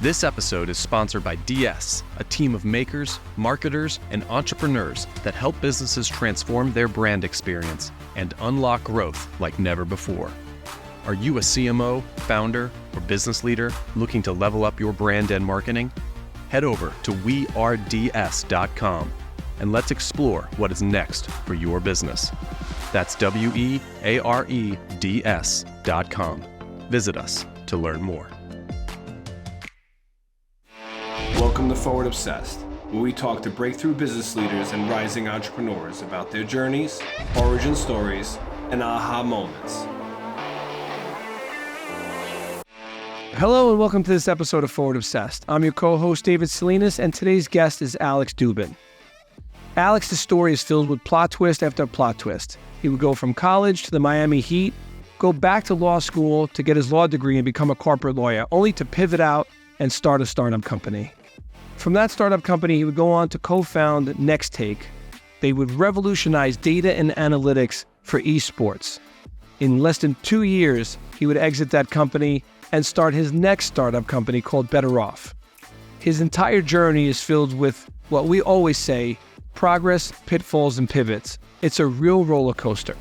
This episode is sponsored by DS, a team of makers, marketers, and entrepreneurs that help businesses transform their brand experience and unlock growth like never before. Are you a CMO, founder, or business leader looking to level up your brand and marketing? Head over to weareds.com and let's explore what is next for your business. That's weareds.com. Visit us to learn more. Welcome to Forward Obsessed, where we talk to breakthrough business leaders and rising entrepreneurs about their journeys, origin stories, and aha moments. Hello and welcome to this episode of Forward Obsessed. I'm your co-host David Salinas, and today's guest is Alex Dubin. Alex's story is filled with plot twist after plot twist. He would go from college to the Miami Heat, go back to law school to get his law degree and become a corporate lawyer, only to pivot out and start a startup company. From that startup company, he would go on to co-found NextTake. They would revolutionize data and analytics for esports. In less than 2 years, he would exit that company and start his next startup company called BettorOff. His entire journey is filled with what we always say, progress, pitfalls, and pivots. It's a real roller coaster.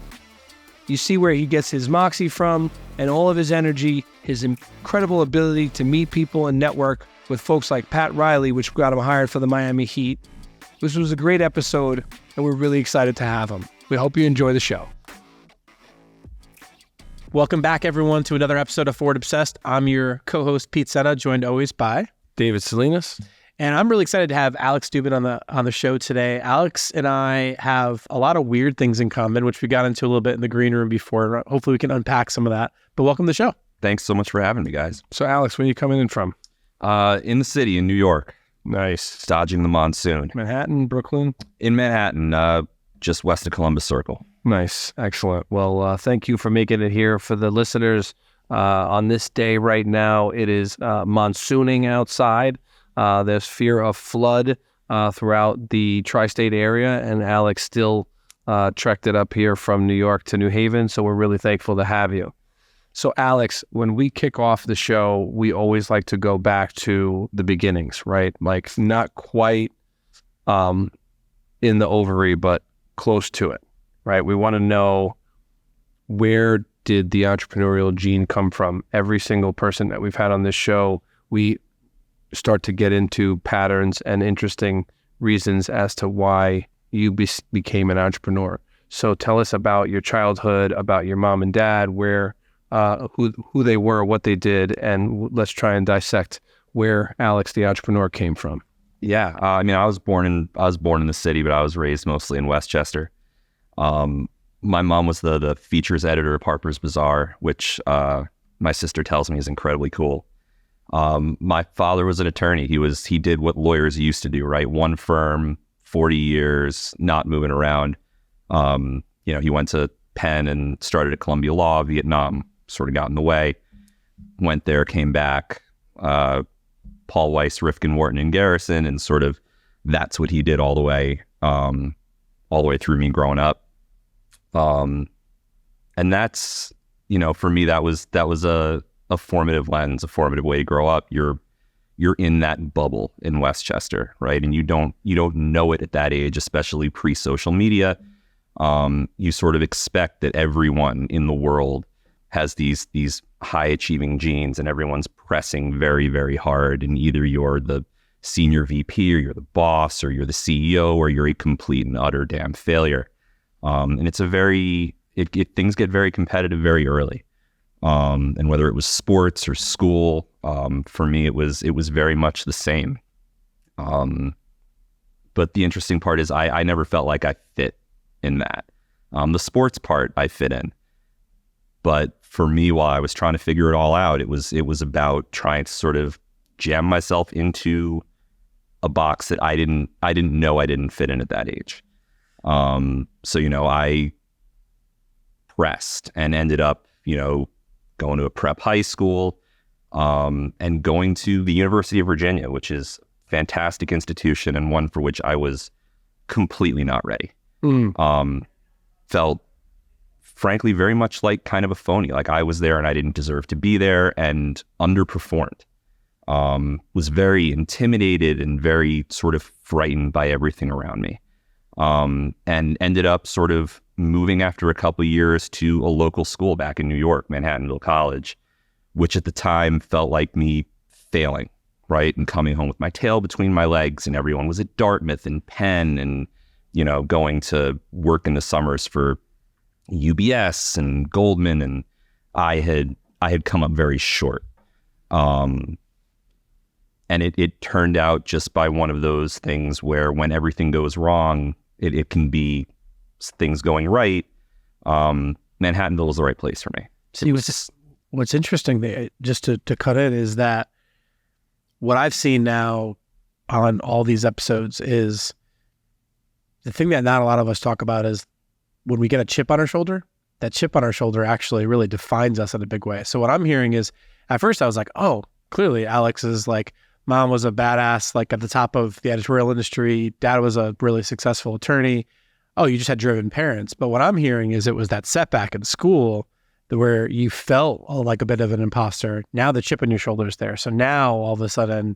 You see where he gets his moxie from and all of his energy, his incredible ability to meet people and network with folks like Pat Riley, which got him hired for the Miami Heat. This was a great episode, and we're really excited to have him. We hope you enjoy the show. Welcome back, everyone, to another episode of Forward Obsessed. I'm your co-host, Pete Sena, joined always by David Salinas. And I'm really excited to have Alex Dubin on the show today. Alex and I have a lot of weird things in common, which we got into a little bit in the green room before. Hopefully we can unpack some of that. But welcome to the show. Thanks so much for having me, guys. So Alex, where are you coming in from? In the city, in New York. Nice. Dodging the monsoon. Manhattan, Brooklyn? In Manhattan, just west of Columbus Circle. Nice. Excellent. Well, thank you for making it here. For the listeners, on this day right now, it is monsooning outside. There's fear of flood throughout the tri-state area, and Alex still trekked it up here from New York to New Haven, so we're really thankful to have you. So Alex, when we kick off the show, we always like to go back to the beginnings, right? Like not quite in the ovary, but close to it, right? We want to know, where did the entrepreneurial gene come from? Every single person that we've had on this show, we start to get into patterns and interesting reasons as to why you became an entrepreneur. So tell us about your childhood, about your mom and dad, who they were, what they did, and let's try and dissect where Alex the entrepreneur came from. Yeah, I mean, I was born in the city, but I was raised mostly in Westchester. My mom was the features editor of Harper's Bazaar, which my sister tells me is incredibly cool. My father was an attorney. He did what lawyers used to do, right? One firm, 40 years, not moving around. He went to Penn and started at Columbia Law. Vietnam sort of got in the way. Went there, came back. Paul Weiss, Rifkin, Wharton, and Garrison, and sort of that's what he did all the way through me growing up. And that's, for me, that was a formative lens, a formative way to grow up. You're in that bubble in Westchester, right? And you don't know it at that age, especially pre-social media. You sort of expect that everyone in the world has these high achieving genes, and everyone's pressing very, very hard. And either you're the senior VP, or you're the boss, or you're the CEO, or you're a complete and utter damn failure. And it's things get very competitive very early. And whether it was sports or school, for me, it was very much the same. But the interesting part is I never felt like I fit in that. The sports part I fit in. But for me, while I was trying to figure it all out, it was about trying to sort of jam myself into a box that I didn't know I didn't fit in at that age. So I pressed and ended up, going to a prep high school, and going to the University of Virginia, which is a fantastic institution and one for which I was completely not ready. Felt frankly very much like kind of a phony. Like I was there and I didn't deserve to be there, and underperformed. was very intimidated and very sort of frightened by everything around me. And ended up sort of moving after a couple of years to a local school back in New York, Manhattanville College, which at the time felt like me failing, right? And coming home with my tail between my legs, and everyone was at Dartmouth and Penn and, you know, going to work in the summers for UBS and Goldman. And I had come up very short. And it turned out just by one of those things where when everything goes wrong, it can be things going right. Manhattanville was the right place for me. See, what's interesting, just to cut in, is that what I've seen now on all these episodes is the thing that not a lot of us talk about is when we get a chip on our shoulder, that chip on our shoulder actually really defines us in a big way. So what I'm hearing is, at first I was like, oh, clearly Alex is like, mom was a badass, like at the top of the editorial industry. Dad was a really successful attorney. Oh, you just had driven parents. But what I'm hearing is it was that setback in school where you felt like a bit of an imposter. Now the chip on your shoulder is there. So now all of a sudden,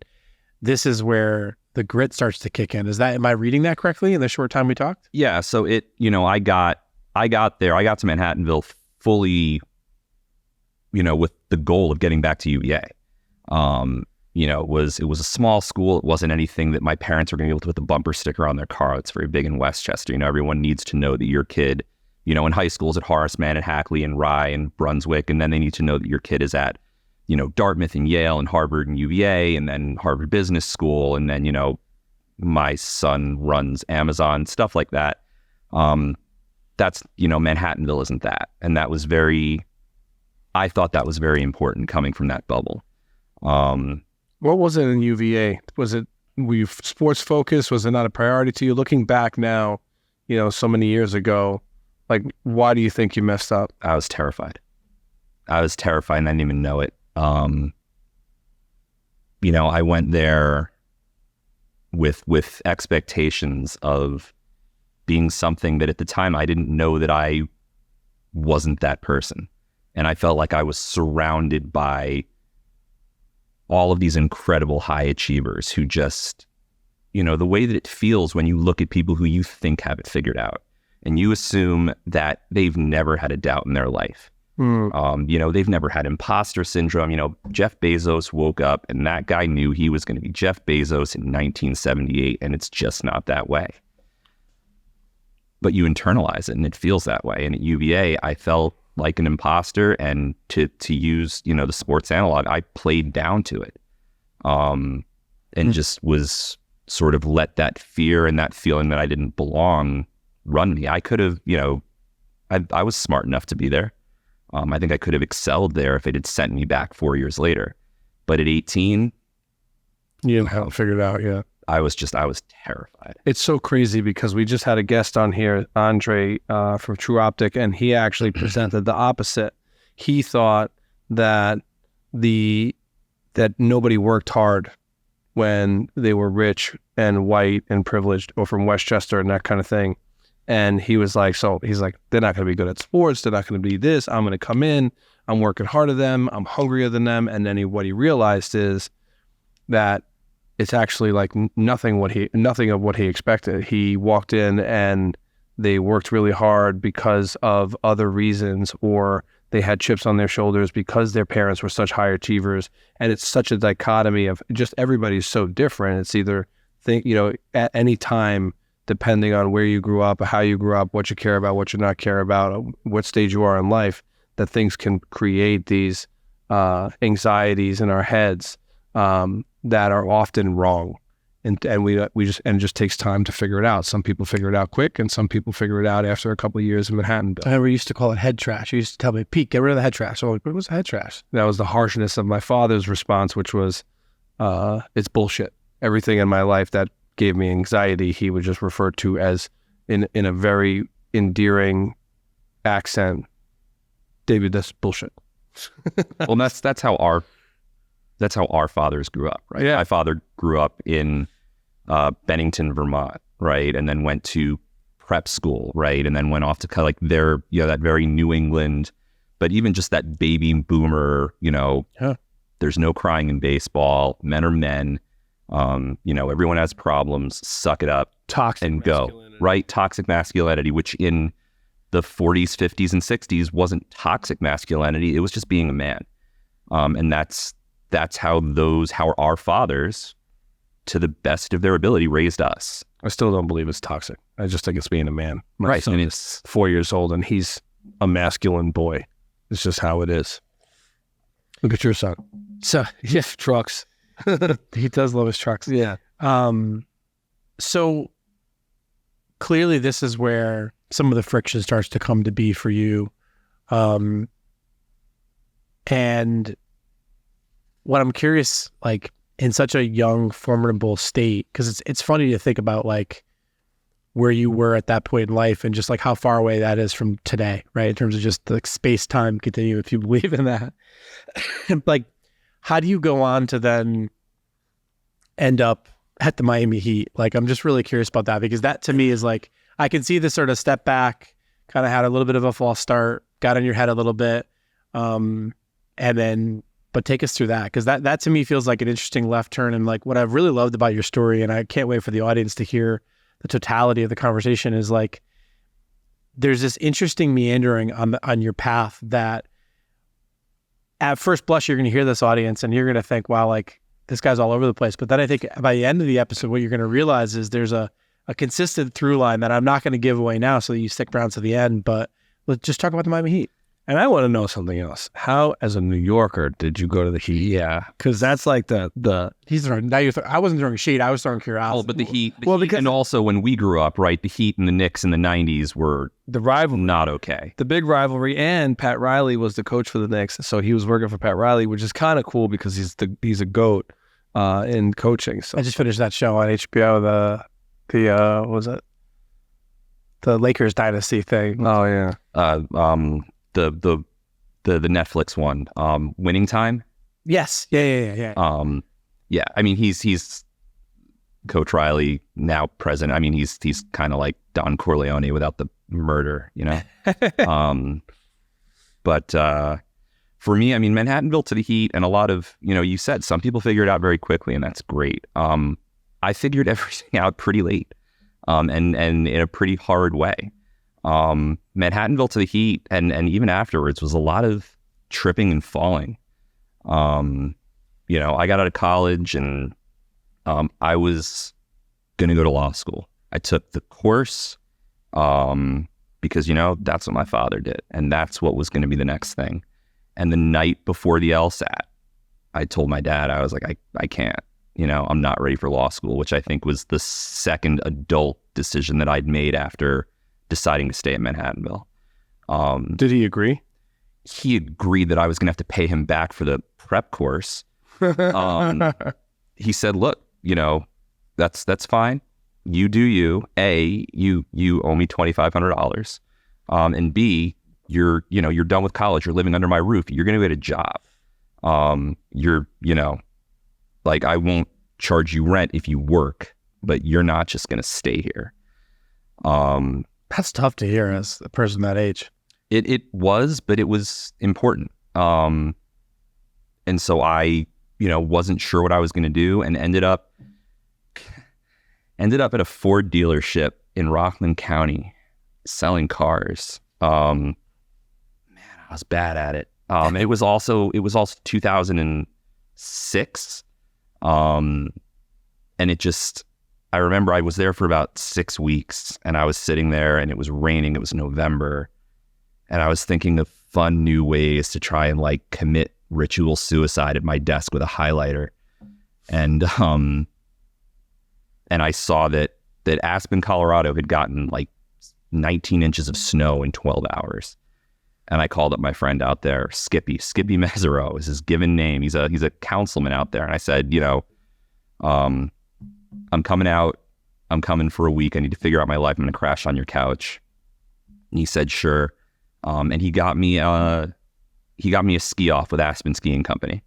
this is where the grit starts to kick in. Am I reading that correctly in the short time we talked? Yeah. So I got there. I got to Manhattanville fully, with the goal of getting back to UVA. It was a small school. It wasn't anything that my parents were going to be able to put the bumper sticker on their car. It's very big in Westchester. Everyone needs to know that your kid, in high school is at Horace Mann and Hackley and Rye and Brunswick. And then they need to know that your kid is at, Dartmouth and Yale and Harvard and UVA and then Harvard Business School. And then, my son runs Amazon, stuff like that. That's, Manhattanville isn't that. And I thought that was very important coming from that bubble. What was it in UVA? Were you sports focused? Was it not a priority to you? Looking back now, so many years ago, like, why do you think you messed up? I was terrified. And I didn't even know it. I went there with expectations of being something that at the time I didn't know that I wasn't that person. And I felt like I was surrounded by all of these incredible high achievers who just, the way that it feels when you look at people who you think have it figured out and you assume that they've never had a doubt in their life. They've never had imposter syndrome. Jeff Bezos woke up and that guy knew he was going to be Jeff Bezos in 1978, and it's just not that way. But you internalize it and it feels that way. And at UVA, I felt like an imposter, and to use, the sports analog, I played down to it. And just was sort of let that fear and that feeling that I didn't belong run me. I could have, I was smart enough to be there. I think I could have excelled there if it had sent me back 4 years later. But at 18, you didn't have it figured out yet. I was terrified. It's so crazy because we just had a guest on here, Andre from True Optic, and he actually presented the opposite. He thought that that nobody worked hard when they were rich and white and privileged or from Westchester and that kind of thing. And he was like, they're not going to be good at sports. They're not going to be this. I'm going to come in. I'm working harder than them. I'm hungrier than them. And then what he realized is that it's actually like nothing of what he expected. He walked in and they worked really hard because of other reasons, or they had chips on their shoulders because their parents were such high achievers. And it's such a dichotomy of just everybody's so different. It's either at any time, depending on where you grew up, how you grew up, what you care about, what you not care about, what stage you are in life, that things can create these anxieties in our heads that are often wrong, and it just takes time to figure it out. Some people figure it out quick, and some people figure it out after a couple of years in Manhattanville. I used to call it head trash. You used to tell me, Pete, get rid of the head trash. So what was head trash? That was the harshness of my father's response, which was, it's bullshit. Everything in my life that gave me anxiety, he would just refer to as, in a very endearing accent, David, that's bullshit. Well, that's how our fathers grew up, right? Yeah. My father grew up in Bennington, Vermont, right? And then went to prep school, right? And then went off to kind of like that very New England, but even just that baby boomer, There's no crying in baseball. Men are men. Everyone has problems. Suck it up. Toxic and go. Right? Toxic masculinity, which in the 40s, 50s, and 60s wasn't toxic masculinity. It was just being a man. And that's how our fathers, to the best of their ability, raised us. I still don't believe it's toxic. I just think it's being a man. My Right. son is 4 years old and he's a masculine boy. It's just how it is. Look at your son. So Yeah, trucks. he does love his trucks. Yeah. So clearly this is where some of the friction starts to come to be for you. And what I'm curious, like in such a young, formidable state, because it's funny to think about like where you were at that point in life and just like how far away that is from today, right? In terms of just the space-time continuum, if you believe in that. Like, how do you go on to then end up at the Miami Heat? Like, I'm just really curious about that, because that to me is like, I can see this sort of step back, kind of had a little bit of a false start, got in your head a little bit, and then, but take us through that, because that to me feels like an interesting left turn. And like what I've really loved about your story, and I can't wait for the audience to hear the totality of the conversation, is like there's this interesting meandering on your path that at first blush you're going to hear this audience and you're going to think, wow, like this guy's all over the place. But then I think by the end of the episode, what you're going to realize is there's a consistent through line that I'm not going to give away now, so that you stick around to the end. But let's just talk about the Miami Heat. And I want to know something else. How, as a New Yorker, did you go to the Heat? Yeah. Because that's like the He's throwing. Now I wasn't throwing shade. I was throwing curiosity. Oh, but the Heat, because, and also when we grew up, right, the Heat and the Knicks in the 90s were the rivalry, not okay. the big rivalry, and Pat Riley was the coach for the Knicks, so he was working for Pat Riley, which is kind of cool because he's a goat in coaching. So I just finished that show on HBO. What was it? The Lakers dynasty thing. Oh yeah. The Netflix one, Winning Time. Yes. Yeah. Yeah. I mean, he's Coach Riley, now president. I mean, he's kind of like Don Corleone without the murder, you know. But for me, I mean, Manhattan built to the Heat, and a lot of, you said some people figure it out very quickly, and that's great. I figured everything out pretty late, and in a pretty hard way. Manhattanville to the Heat, and even afterwards, was a lot of tripping and falling. I got out of college and I was going to go to law school. I took the course because, that's what my father did, and that's what was going to be the next thing. And the night before the LSAT, I told my dad, I was like, I can't, I'm not ready for law school, which I think was the second adult decision that I'd made after deciding to stay at Manhattanville. Did he agree? He agreed that I was going to have to pay him back for the prep course. He said, look, that's fine. You do you. A, you owe me $2,500. And B, you're done with college. You're living under my roof. You're going to get a job. I won't charge you rent if you work, but you're not just going to stay here. That's tough to hear as a person that age. It was, but it was important. And so I, wasn't sure what I was going to do, and ended up at a Ford dealership in Rockland County selling cars. Man, I was bad at it. It was also 2006. And I remember I was there for about 6 weeks, and I was sitting there and it was raining. It was November, and I was thinking of fun new ways to try and commit ritual suicide at my desk with a highlighter. And I saw that Aspen, Colorado had gotten 19 inches of snow in 12 hours. And I called up my friend out there, Skippy Mesereau is his given name. He's a councilman out there. And I said, I'm coming out. I'm coming for a week. I need to figure out my life. I'm going to crash on your couch. And he said, sure. And he got me a ski off with Aspen Skiing Company.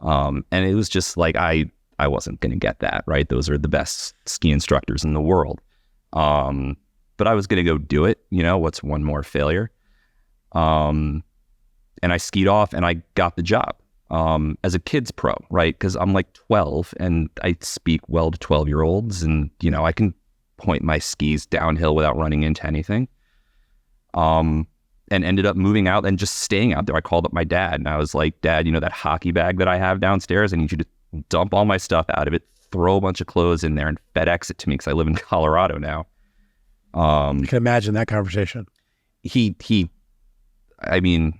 And it was just I wasn't going to get that, right? Those are the best ski instructors in the world. But I was going to go do it. What's one more failure? And I skied off and I got the job. as a kids pro, right? Because I'm like 12 and I speak well to 12-year-olds, and I can point my skis downhill without running into anything. And ended up moving out and just staying out there. I called up my dad and I was like, Dad, that hockey bag that I have downstairs, I need you to dump all my stuff out of it, throw a bunch of clothes in there and FedEx it to me because I live in Colorado now. You can imagine that conversation. I mean,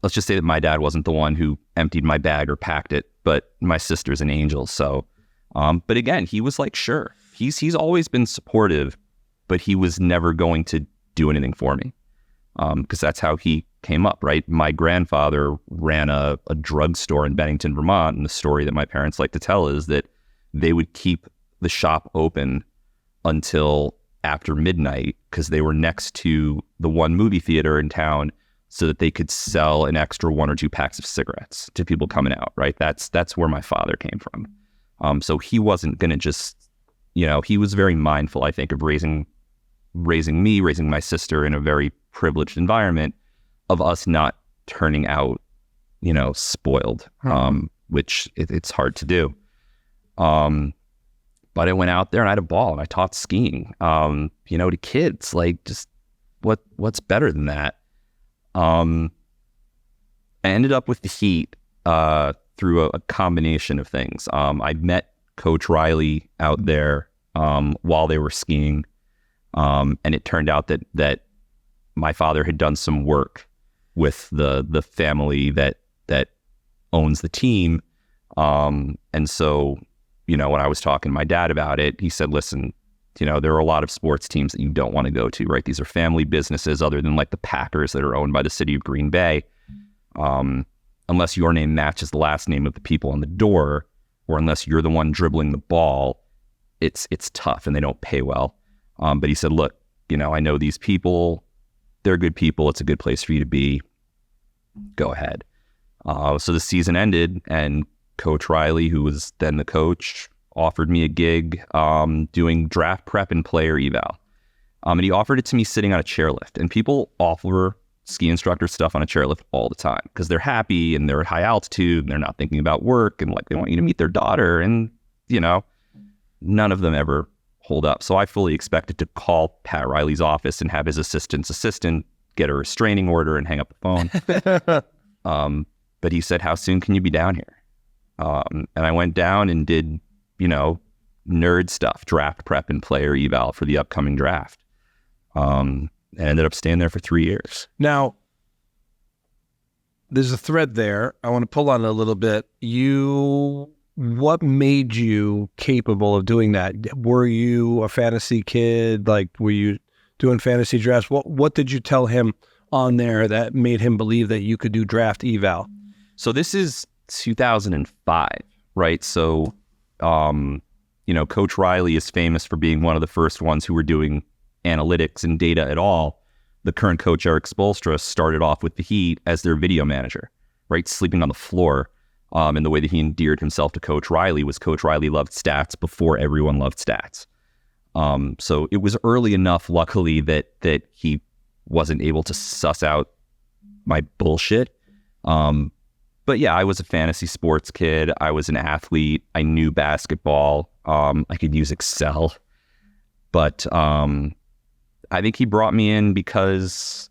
let's just say that my dad wasn't the one who emptied my bag or packed it, but my sister's an angel. So, but again, he was like, sure. He's always been supportive, but he was never going to do anything for me. Because that's how he came up, right? My grandfather ran a drugstore in Bennington, Vermont, and the story that my parents like to tell is that they would keep the shop open until after midnight because they were next to the one movie theater in town so that they could sell an extra 1 or 2 packs of cigarettes to people coming out, right? That's where my father came from. So he wasn't going to just, he was very mindful, I think, of raising my sister in a very privileged environment of us not turning out, spoiled, which it's hard to do. But I went out there and I had a ball and I taught skiing, to kids, like just what's better than that? I ended up with the Heat through a combination of things. I met Coach Riley out there while they were skiing. And it turned out that my father had done some work with the family that owns the team. And so, when I was talking to my dad about it, he said, listen, there are a lot of sports teams that you don't want to go to, right? These are family businesses other than like the Packers that are owned by the city of Green Bay. Unless your name matches the last name of the people on the door, or unless you're the one dribbling the ball, it's tough and they don't pay well. But he said, look, I know these people, they're good people. It's a good place for you to be. Go ahead. So the season ended and Coach Riley, who was then the coach, offered me a gig doing draft prep and player eval. And he offered it to me sitting on a chairlift. And people offer ski instructor stuff on a chairlift all the time because they're happy and they're at high altitude and they're not thinking about work and like they want you to meet their daughter. And, none of them ever hold up. So I fully expected to call Pat Riley's office and have his assistant get a restraining order and hang up the phone. But he said, how soon can you be down here? And I went down and did, nerd stuff, draft prep and player eval for the upcoming draft. And ended up staying there for 3 years. Now, there's a thread there. I want to pull on it a little bit. What made you capable of doing that? Were you a fantasy kid? Like, were you doing fantasy drafts? What did you tell him on there that made him believe that you could do draft eval? So this is 2005, right? So, Coach Riley is famous for being one of the first ones who were doing analytics and data at all. The current coach, Eric Spoelstra, started off with the Heat as their video manager, right? Sleeping on the floor. And the way that he endeared himself to Coach Riley was Coach Riley loved stats before everyone loved stats. So it was early enough, luckily, that he wasn't able to suss out my bullshit. But yeah, I was a fantasy sports kid. I was an athlete. I knew basketball. I could use Excel. But I think he brought me in because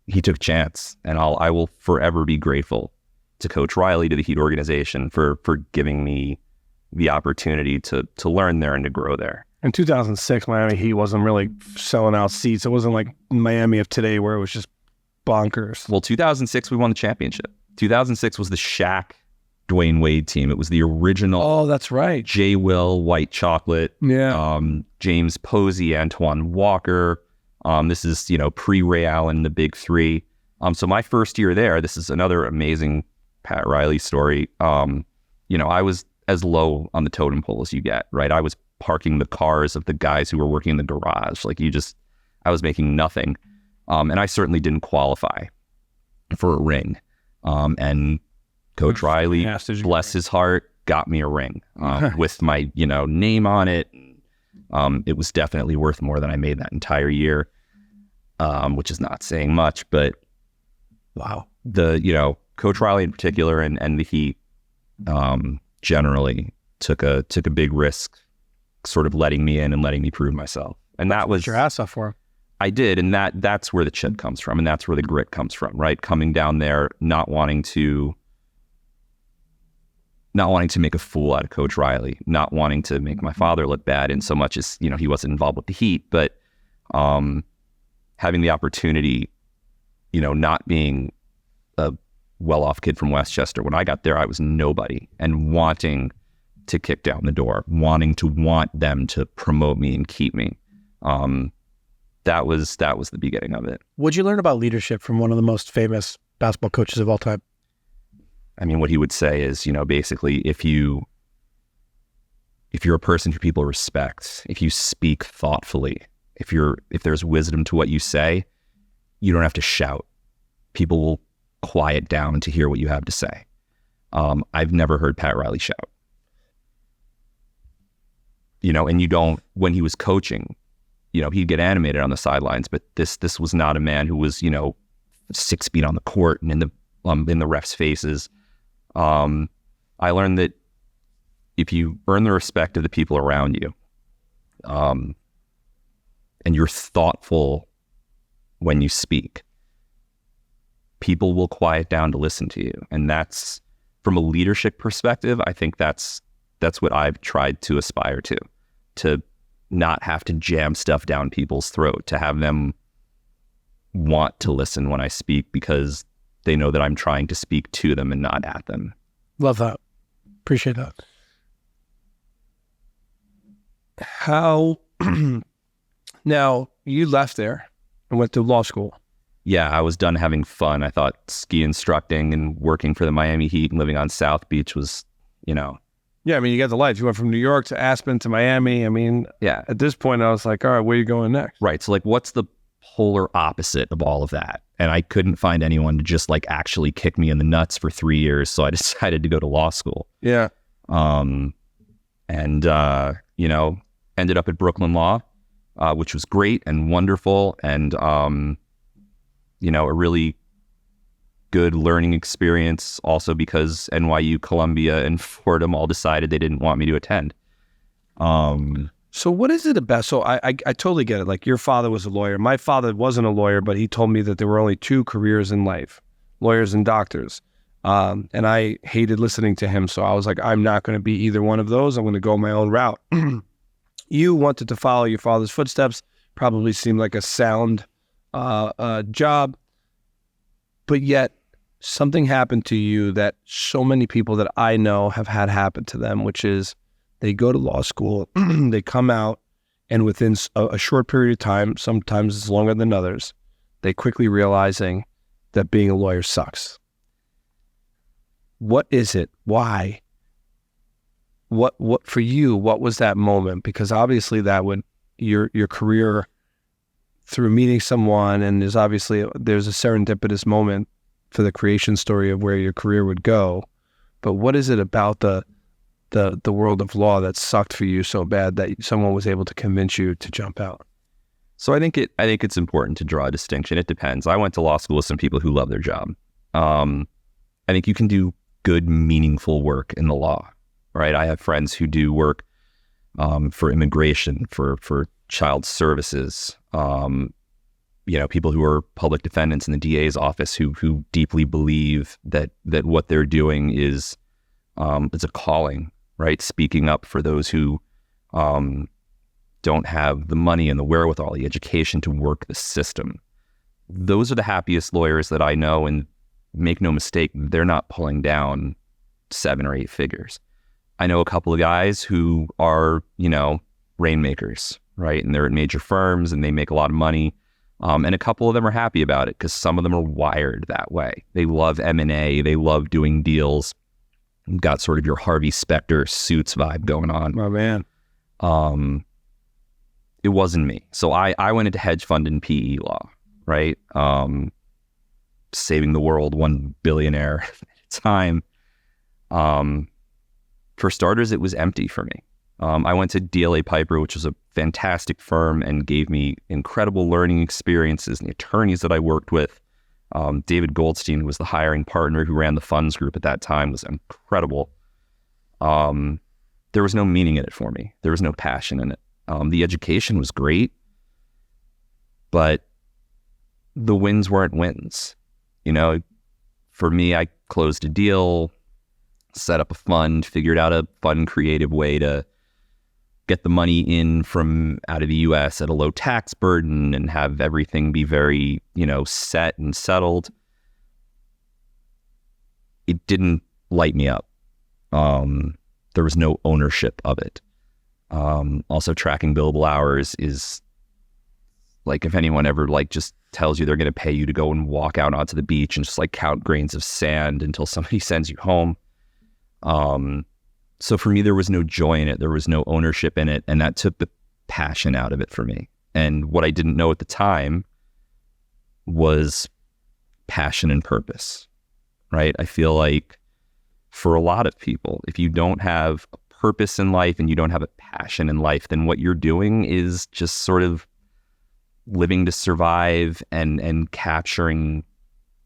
he took a chance. And I will forever be grateful to Coach Riley, to the Heat organization for giving me the opportunity to learn there and to grow there. In 2006, Miami Heat wasn't really selling out seats. It wasn't like Miami of today where it was just bonkers. Well, 2006, we won the championship. 2006 was the Shaq, Dwayne Wade team. It was the original. Oh, that's right. J. Will, White Chocolate. Yeah. James Posey, Antoine Walker. This is, pre-Ray Allen, the big three. So my first year there, this is another amazing Pat Riley story. I was as low on the totem pole as you get, right? I was parking the cars of the guys who were working in the garage. I was making nothing. And I certainly didn't qualify for a ring. And Coach Riley, bless his heart, got me a ring with my, name on it. It was definitely worth more than I made that entire year, which is not saying much, but wow. Coach Riley in particular and the Heat generally took a big risk, sort of letting me in and letting me prove myself. And that was your ass off for him. I did, and that's where the chip comes from, and that's where the grit comes from, right? Coming down there, not wanting to make a fool out of Coach Riley, not wanting to make my father look bad in so much as, he wasn't involved with the Heat, but having the opportunity, not being a well-off kid from Westchester. When I got there, I was nobody, and wanting to kick down the door, want them to promote me and keep me. That was the beginning of it. What'd you learn about leadership from one of the most famous basketball coaches of all time? I mean, what he would say is, basically, if you're a person who people respect, if you speak thoughtfully, if there's wisdom to what you say, you don't have to shout. People will quiet down to hear what you have to say. I've never heard Pat Riley shout. And you don't, when he was coaching, he'd get animated on the sidelines, but this was not a man who was, 6 feet on the court and in the refs' faces. I learned that if you earn the respect of the people around you, and you're thoughtful when you speak, people will quiet down to listen to you. And that's, from a leadership perspective, I think that's what I've tried to aspire to not have to jam stuff down people's throat, to have them want to listen when I speak because they know that I'm trying to speak to them and not at them. Love that. Appreciate that. How, now you left there and went to law school. Yeah, I was done having fun. I thought ski instructing and working for the Miami Heat and living on South Beach was, Yeah, I mean, you got the life. You went from New York to Aspen to Miami. I mean, yeah. At this point, I was like, all right, where are you going next? Right. So, what's the polar opposite of all of that? And I couldn't find anyone to just, actually kick me in the nuts for 3 years. So I decided to go to law school. Yeah. Ended up at Brooklyn Law, which was great and wonderful. And, a really good learning experience, also because NYU, Columbia, and Fordham all decided they didn't want me to attend. So what is it about? So I totally get it. Like, your father was a lawyer. My father wasn't a lawyer, but he told me that there were only 2 careers in life, lawyers and doctors. And I hated listening to him. So I was like, I'm not going to be either one of those. I'm going to go my own route. You wanted to follow your father's footsteps, probably seemed like a sound job, but yet something happened to you that so many people that I know have had happen to them, which is they go to law school, they come out, and within a short period of time, sometimes it's longer than others, they quickly realizing that being a lawyer sucks. What is it? Why? What for you, what was that moment? Because obviously that would, your career through meeting someone, and there's a serendipitous moment for the creation story of where your career would go. But what is it about the world of law that sucked for you so bad that someone was able to convince you to jump out? So I think it's important to draw a distinction. It depends. I went to law school with some people who love their job. I think you can do good, meaningful work in the law, right? I have friends who do work for immigration, for child services, people who are public defendants in the DA's office who deeply believe that what they're doing is it's a calling, right? Speaking up for those who don't have the money and the wherewithal, the education to work the system. Those are the happiest lawyers that I know, and make no mistake, they're not pulling down 7 or 8 figures. I know a couple of guys who are, rainmakers, right? And they're at major firms and they make a lot of money. And a couple of them are happy about it because some of them are wired that way. They love M&A. They love doing deals. You've got sort of your Harvey Specter Suits vibe going on. Oh, man. It wasn't me. So I went into hedge fund and PE law, right? Saving the world, one billionaire at a time. For starters, it was empty for me. I went to DLA Piper, which was a fantastic firm and gave me incredible learning experiences, and the attorneys that I worked with David Goldstein was the hiring partner who ran the funds group at that time, was incredible. There was no meaning in it for me. There was no passion in it. The education was great, but the wins weren't wins. You know, for me, I closed a deal, set up a fund, figured out a fun, creative way to get the money in from out of the US at a low tax burden and have everything be very, set and settled. It didn't light me up. There was no ownership of it. Also, tracking billable hours is like, if anyone ever just tells you they're going to pay you to go and walk out onto the beach and just count grains of sand until somebody sends you home. So for me, there was no joy in it. There was no ownership in it. And that took the passion out of it for me. And what I didn't know at the time was passion and purpose, right? I feel like for a lot of people, if you don't have a purpose in life and you don't have a passion in life, then what you're doing is just sort of living to survive and capturing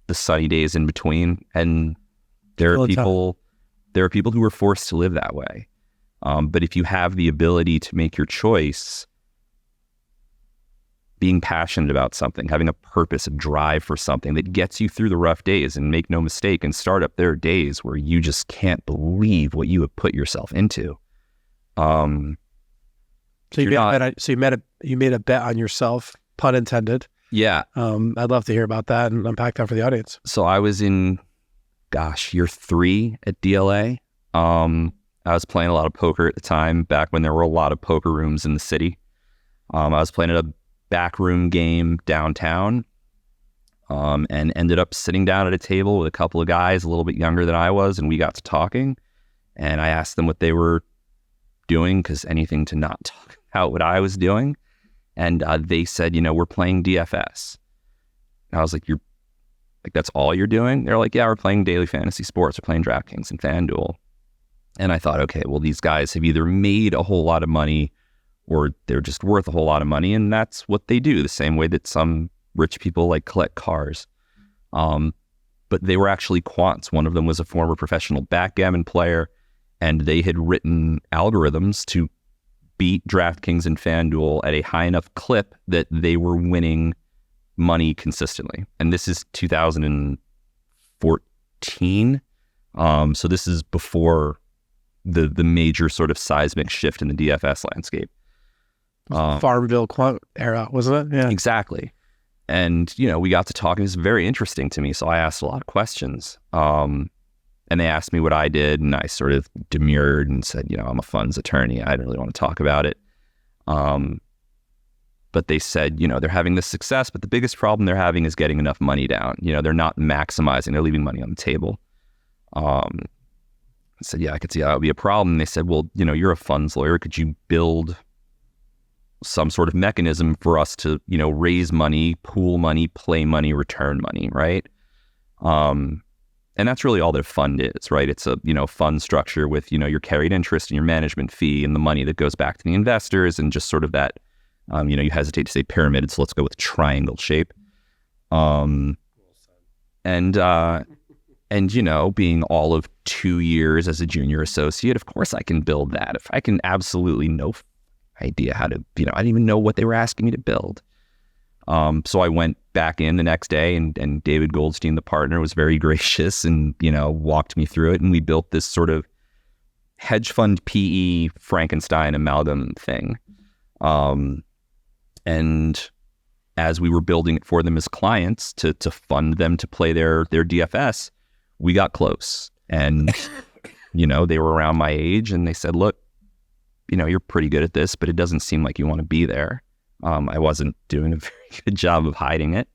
the sunny days in between. And there are people who are forced to live that way. But if you have the ability to make your choice, being passionate about something, having a purpose, a drive for something that gets you through the rough days, and make no mistake, in startup, there are days where you just can't believe what you have put yourself into. So you made a bet on yourself, pun intended. Yeah. I'd love to hear about that and unpack that for the audience. So I was in, year 3 at DLA. I was playing a lot of poker at the time, back when there were a lot of poker rooms in the city. I was playing at a backroom game downtown, and ended up sitting down at a table with a couple of guys a little bit younger than I was, and we got to talking, and I asked them what they were doing, because anything to not talk about what I was doing. And they said, we're playing DFS. And I was like, that's all you're doing? They're like, yeah, we're playing daily fantasy sports. We're playing DraftKings and FanDuel. And I thought, okay, well, these guys have either made a whole lot of money or they're just worth a whole lot of money. And that's what they do, the same way that some rich people collect cars. But they were actually quants. One of them was a former professional backgammon player, and they had written algorithms to beat DraftKings and FanDuel at a high enough clip that they were winning money consistently. And this is 2014. So this is before the major sort of seismic shift in the DFS landscape. Farmville quant era, wasn't it? Yeah, exactly. And, we got to talk. It was very interesting to me. So I asked a lot of questions. And they asked me what I did, and I sort of demurred and said, I'm a funds attorney. I didn't really want to talk about it. But they said, they're having this success, but the biggest problem they're having is getting enough money down. They're not maximizing, they're leaving money on the table. I said, yeah, I could see how that would be a problem. And they said, well, you're a funds lawyer. Could you build some sort of mechanism for us to, raise money, pool money, play money, return money, right? And that's really all that a fund is, right? It's a, fund structure with, your carried interest and your management fee and the money that goes back to the investors, and just sort of that, you hesitate to say pyramid, so let's go with triangle shape. And being all of 2 years as a junior associate, of course I can build that. If I can absolutely no idea how to, I didn't even know what they were asking me to build. So I went back in the next day, and David Goldstein, the partner, was very gracious and, walked me through it. And we built this sort of hedge fund PE Frankenstein amalgam thing. And as we were building it for them as clients to fund them to play their DFS, we got close. And, they were around my age, and they said, look, you're pretty good at this, but it doesn't seem like you want to be there. I wasn't doing a very good job of hiding it.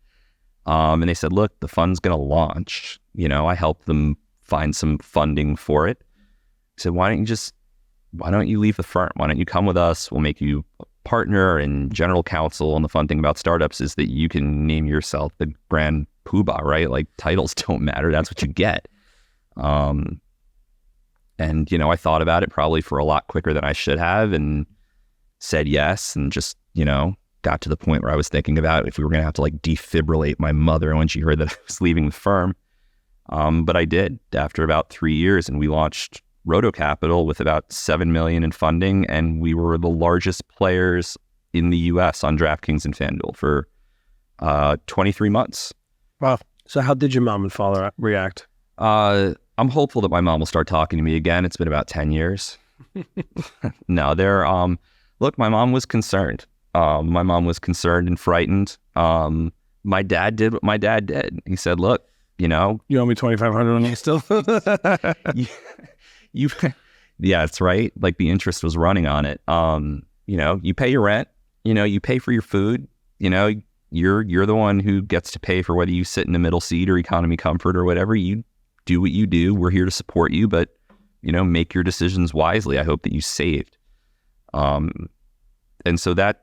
And they said, look, the fund's going to launch. I helped them find some funding for it. I said, why don't you leave the firm? Why don't you come with us? We'll make you a partner and general counsel. And the fun thing about startups is that you can name yourself the grand poobah, right? Titles don't matter. That's what you get. And, I thought about it probably for a lot quicker than I should have, and said yes, and just, got to the point where I was thinking about if we were going to have to like defibrillate my mother when she heard that I was leaving the firm. But I did after about 3 years, and we launched Roto Capital with about $7 million in funding, and we were the largest players in the U.S. on DraftKings and FanDuel for 23 months. Wow. So how did your mom and father react? I'm hopeful that my mom will start talking to me again. It's been about 10 years. No, look, my mom was concerned. My mom was concerned and frightened. My dad did what my dad did. He said, look, you owe me $2,500 on you still? Yeah, it's right. Like the interest was running on it. You pay your rent, you pay for your food, you're the one who gets to pay for whether you sit in the middle seat or economy comfort or whatever. You do what you do. We're here to support you, but make your decisions wisely. I hope that you saved. And so that,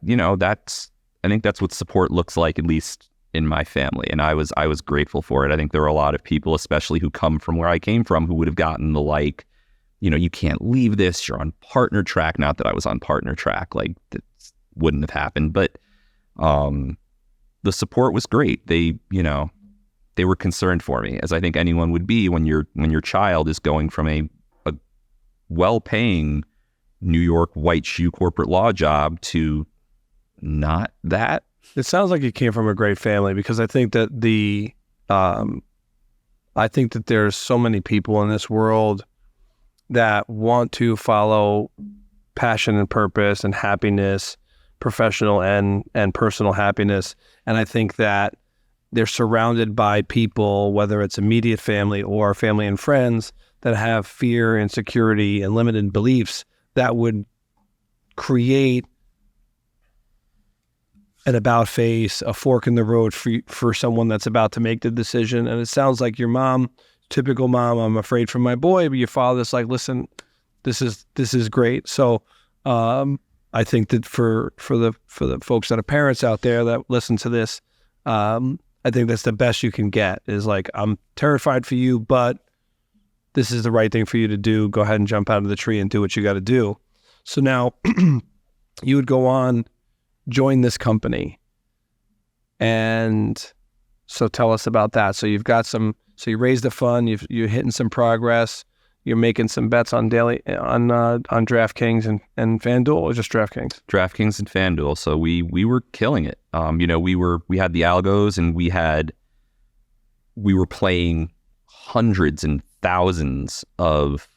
I think that's what support looks like, at least in my family. And I was grateful for it. I think there are a lot of people, especially who come from where I came from, who would have gotten the you can't leave this, you're on partner track. Not that I was on partner track, that wouldn't have happened, but the support was great. They were concerned for me, as I think anyone would be when your child is going from a well-paying New York white shoe corporate law job to not that. It sounds like you came from a great family, because I think that there's so many people in this world that want to follow passion and purpose and happiness, professional and personal happiness. And I think that they're surrounded by people, whether it's immediate family or family and friends, that have fear, insecurity, and limited beliefs that would create an about face, a fork in the road for someone that's about to make the decision. And it sounds like your mom, typical mom, I'm afraid for my boy, but your father's like, listen, this is great. So I think that for the folks that are parents out there that listen to this, I think that's the best you can get, is like, I'm terrified for you, but this is the right thing for you to do. Go ahead and jump out of the tree and do what you got to do. So now you would go on, join this company. And so tell us about that. So you've got so you raised the fund, you're hitting some progress, you're making some bets on DraftKings and FanDuel, or just DraftKings? DraftKings and FanDuel. So we were killing it. We had the algos, and we were playing hundreds and thousands of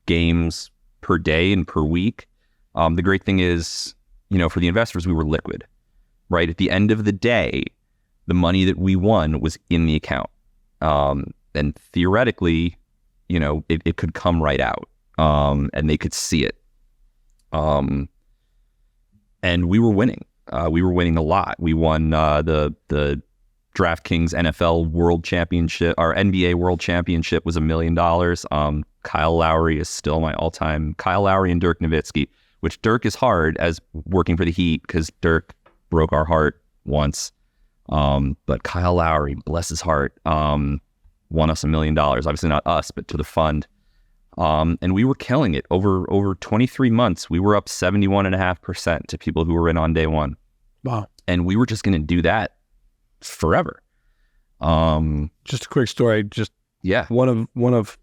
games per day and per week. The great thing is, for the investors, we were liquid, right? At the end of the day, the money that we won was in the account. And theoretically, it could come right out, and they could see it. And we were winning. We were winning a lot. We won the DraftKings NFL World Championship. Our NBA World Championship was $1 million. Kyle Lowry is still my all-time. Kyle Lowry and Dirk Nowitzki, which Dirk is hard as working for the Heat, because Dirk broke our heart once. But Kyle Lowry, bless his heart, won us $1 million. Obviously not us, but to the fund. And we were killing it. Over 23 months, we were up 71.5% to people who were in on day one. Wow. And we were just going to do that forever. Just a quick story. Yeah. One of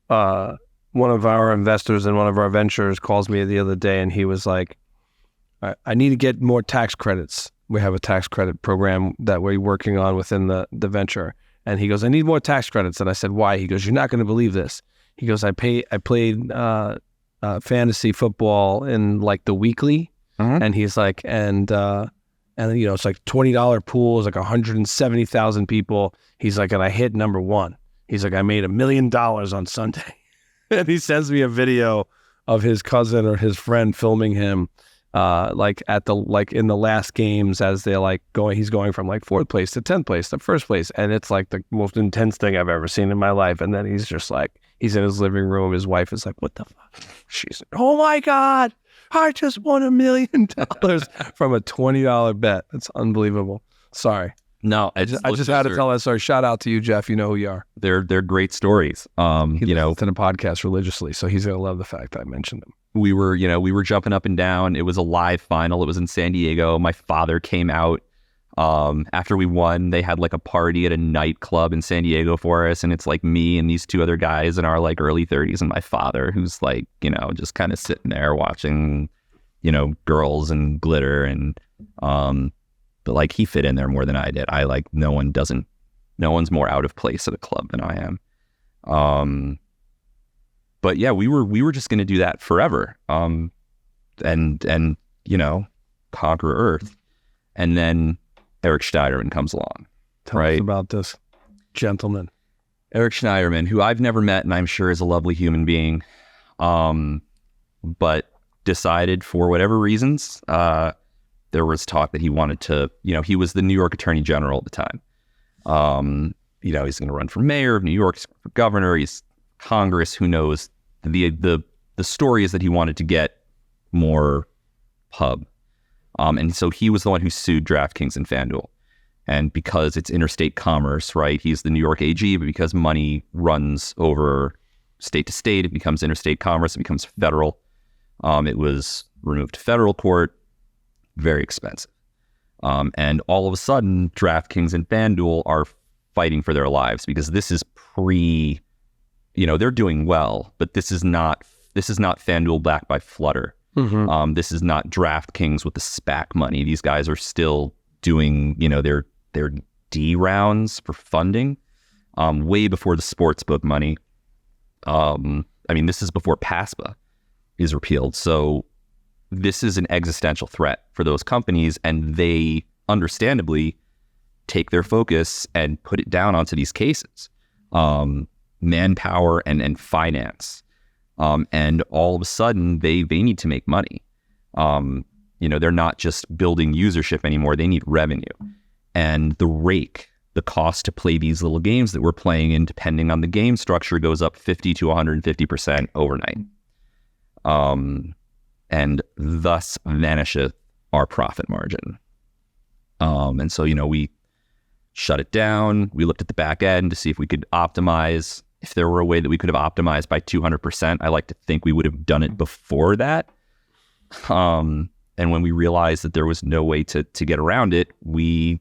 our investors in one of our ventures calls me the other day, and he was like, I need to get more tax credits. We have a tax credit program that we're working on within the venture. And he goes, I need more tax credits. And I said, why? He goes, you're not going to believe this. He goes, I played fantasy football in like the weekly. Mm-hmm. And he's like, and it's like $20 pools, like 170,000 people. He's like, and I hit number one. He's like, I made $1 million on Sunday. And he sends me a video of his cousin or his friend filming him, in the last games, as they're like he's going from like 4th place to 10th place to 1st place. And it's like the most intense thing I've ever seen in my life. And then he's just like, he's in his living room. His wife is like, what the fuck? She's like, oh my God, I just won $1 million from a $20 bet. That's unbelievable. Sorry. No, I just had to tell that story. Shout out to you, Jeff. You know who you are. They're great stories. He listens to the podcast religiously, so he's gonna love the fact that I mentioned them. we were jumping up and down. It was a live final. It was in San Diego. My father came out after we won. They had like a party at a nightclub in San Diego for us, and it's like me and these two other guys in our like early 30s and my father, who's like, just kind of sitting there watching, girls and glitter, and but like he fit in there more than I did. No one's more out of place at a club than I am. But yeah, we were just going to do that forever, and conquer Earth. And then Eric Schneiderman comes along. Tell us about this gentleman. Eric Schneiderman, who I've never met and I'm sure is a lovely human being, but decided for whatever reasons, there was talk that he wanted to, he was the New York Attorney General at the time. He's going to run for mayor of New York, for governor, he's Congress, who knows. The story is that he wanted to get more pub. And so he was the one who sued DraftKings and FanDuel. And because it's interstate commerce, right? He's the New York AG, but because money runs over state to state, it becomes interstate commerce, it becomes federal. It was removed to federal court, very expensive. And all of a sudden, DraftKings and FanDuel are fighting for their lives because this is they're doing well, but this is not FanDuel backed by Flutter. Mm-hmm. This is not DraftKings with the SPAC money. These guys are still doing, their D rounds for funding, way before the sportsbook money. This is before PASPA is repealed. So this is an existential threat for those companies, and they understandably take their focus and put it down onto these cases. Manpower and finance. And all of a sudden they need to make money. They're not just building usership anymore. They need revenue. And the cost to play these little games that we're playing in, depending on the game structure, goes up 50 to 150% overnight. And thus vanisheth our profit margin. And so, we shut it down. We looked at the back end to see if we could optimize. If there were a way that we could have optimized by 200%, I like to think we would have done it before that. And when we realized that there was no way to get around it, we,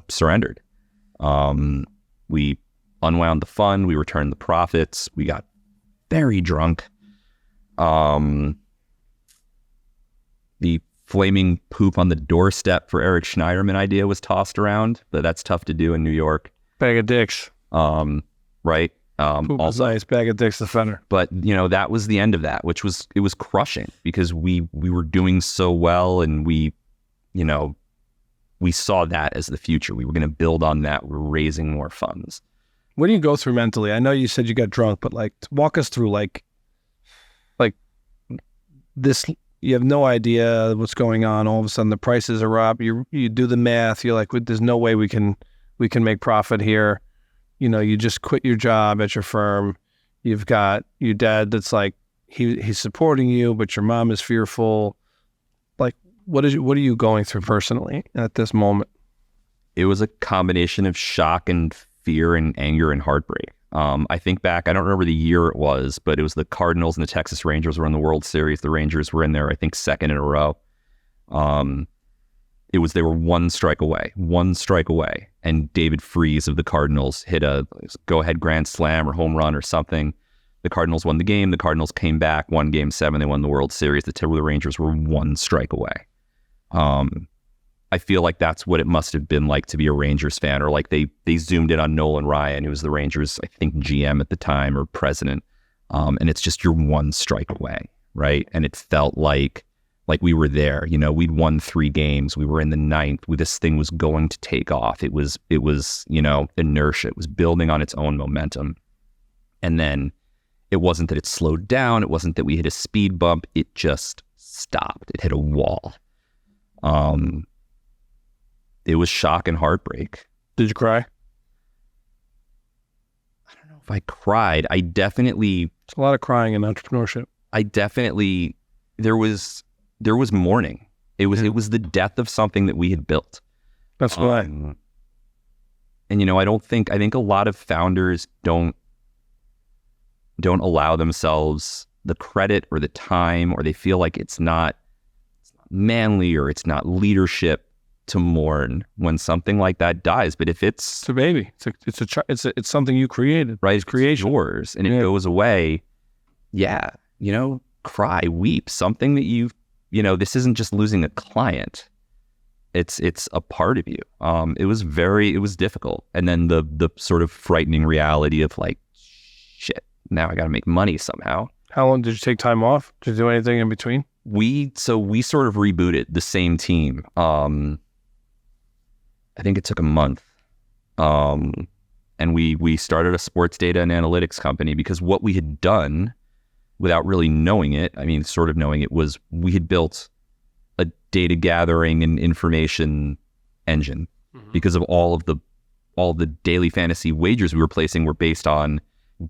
surrendered. We unwound the fund. We returned the profits. We got very drunk. The flaming poop on the doorstep for Eric Schneiderman idea was tossed around, but that's tough to do in New York. Bag of dicks. Right. Poop is nice, bag of dicks defender. But that was the end of that, which was crushing because we were doing so well, and we saw that as the future. We were going to build on that. We were raising more funds. What do you go through mentally? I know you said you got drunk, but walk us through like this. You have no idea what's going on. All of a sudden, the prices are up. You do the math. You're like, there's no way we can make profit here. You just quit your job at your firm. You've got your dad that's like, he's supporting you, but your mom is fearful. Like, what are you going through personally at this moment? It was a combination of shock and fear and anger and heartbreak. I think back, I don't remember the year it was, but it was the Cardinals and the Texas Rangers were in the World Series. The Rangers were in there, I think, second in a row. They were one strike away, and David Freese of the Cardinals hit a go-ahead grand slam or home run or something. The Cardinals won the game. The Cardinals came back, won Game 7. They won the World Series. The Rangers were one strike away. I feel like that's what it must have been like to be a Rangers fan, or like they zoomed in on Nolan Ryan, who was the Rangers, I think, GM at the time or president. And it's just you're one strike away, right? And it felt like we were there. We'd won 3 games. We were in the 9th. This thing was going to take off. It was inertia. It was building on its own momentum. And then it wasn't that it slowed down. It wasn't that we hit a speed bump. It just stopped. It hit a wall. It was shock and heartbreak. Did you cry? I don't know if I cried. It's a lot of crying in entrepreneurship. There was mourning. It was the death of something that we had built. That's why. And I think a lot of founders don't allow themselves the credit or the time, or they feel like it's not manly or it's not leadership to mourn when something like that dies. But if it's a baby, it's something you created, right? It's creation, yours, and it goes away. Yeah, cry, weep. Something that this isn't just losing a client. It's a part of you. It was difficult. And then the sort of frightening reality of like, shit, now I got to make money somehow. How long did you take time off? Did you do anything in between? We sort of rebooted the same team. I think it took a month. And we started a sports data and analytics company, because what we had done without really knowing it, sort of knowing it, was we had built a data gathering and information engine, because of all the daily fantasy wagers we were placing were based on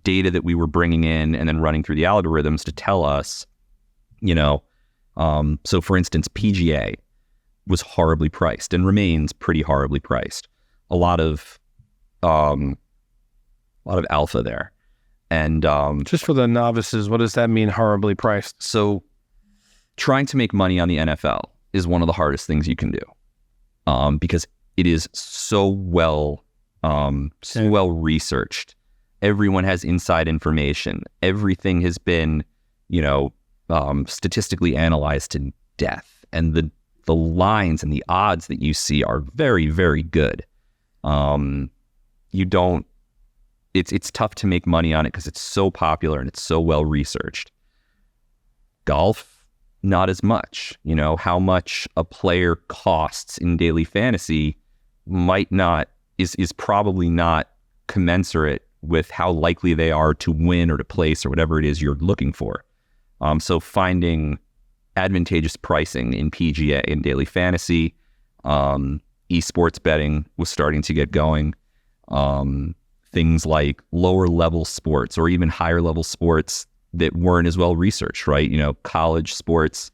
data that we were bringing in and then running through the algorithms to tell us, so for instance, PGA was horribly priced and remains pretty horribly priced. A lot of alpha there. And just for the novices, what does that mean, horribly priced? So trying to make money on the NFL is one of the hardest things you can do, because it is so well researched. Everyone has inside information. Everything has been, statistically analyzed to death. And the lines and the odds that you see are very, very good. It's tough to make money on it because it's so popular and it's so well researched. Golf, not as much. How much a player costs in daily fantasy is probably not commensurate with how likely they are to win or to place or whatever it is you're looking for. So finding advantageous pricing in PGA and daily fantasy, esports betting was starting to get going. Things like lower level sports or even higher level sports that weren't as well researched, right? College sports,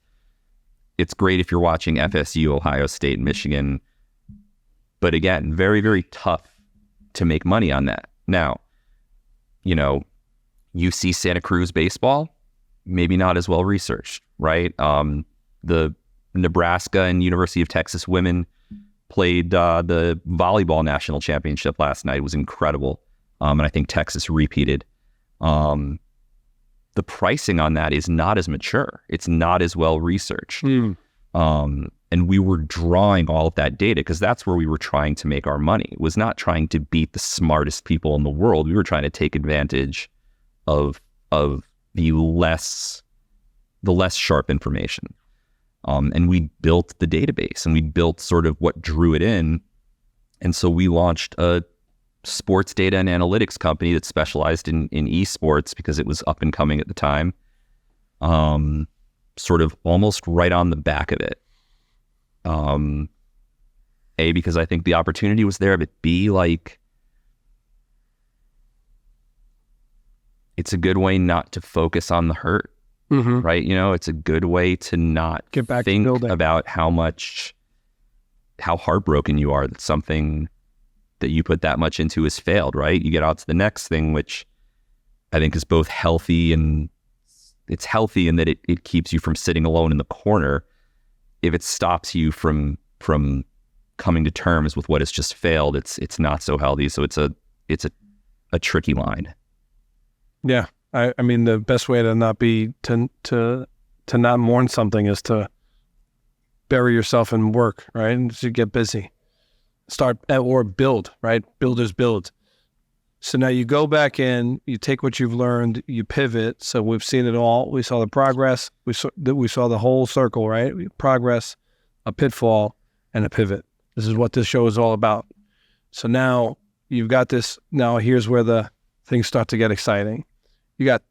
it's great if you're watching FSU, Ohio State, Michigan, but again, very, very tough to make money on that. Now, UC Santa Cruz baseball, maybe not as well researched, right? The Nebraska and University of Texas women played the volleyball national championship last night. It was incredible. And I think Texas repeated. The pricing on that is not as mature. It's not as well researched. And we were drawing all of that data because that's where we were trying to make our money. It was not trying to beat the smartest people in the world. We were trying to take advantage of the less sharp information. And we built the database and we built sort of what drew it in. And so we launched a sports data and analytics company that specialized in esports because it was up and coming at the time. Sort of almost right on the back of it. Because I think the opportunity was there, but B, like, it's a good way not to focus on the hurt. Right? It's a good way to not get back think to building about how heartbroken you are that something that you put that much into has failed, right? You get out to the next thing, which I think is both healthy, and it's healthy in that it keeps you from sitting alone in the corner. If it stops you from coming to terms with what has just failed, it's not so healthy. So it's a tricky line. Yeah. I mean, the best way to not be to not mourn something is to bury yourself in work, right? And to get busy, start or build, right? Builders build. So now you go back in, you take what you've learned, you pivot. So we've seen it all. We saw the progress. We saw the whole circle, right? Progress, a pitfall, and a pivot. This is what this show is all about. So now you've got this. Now here's where the things start to get exciting. You got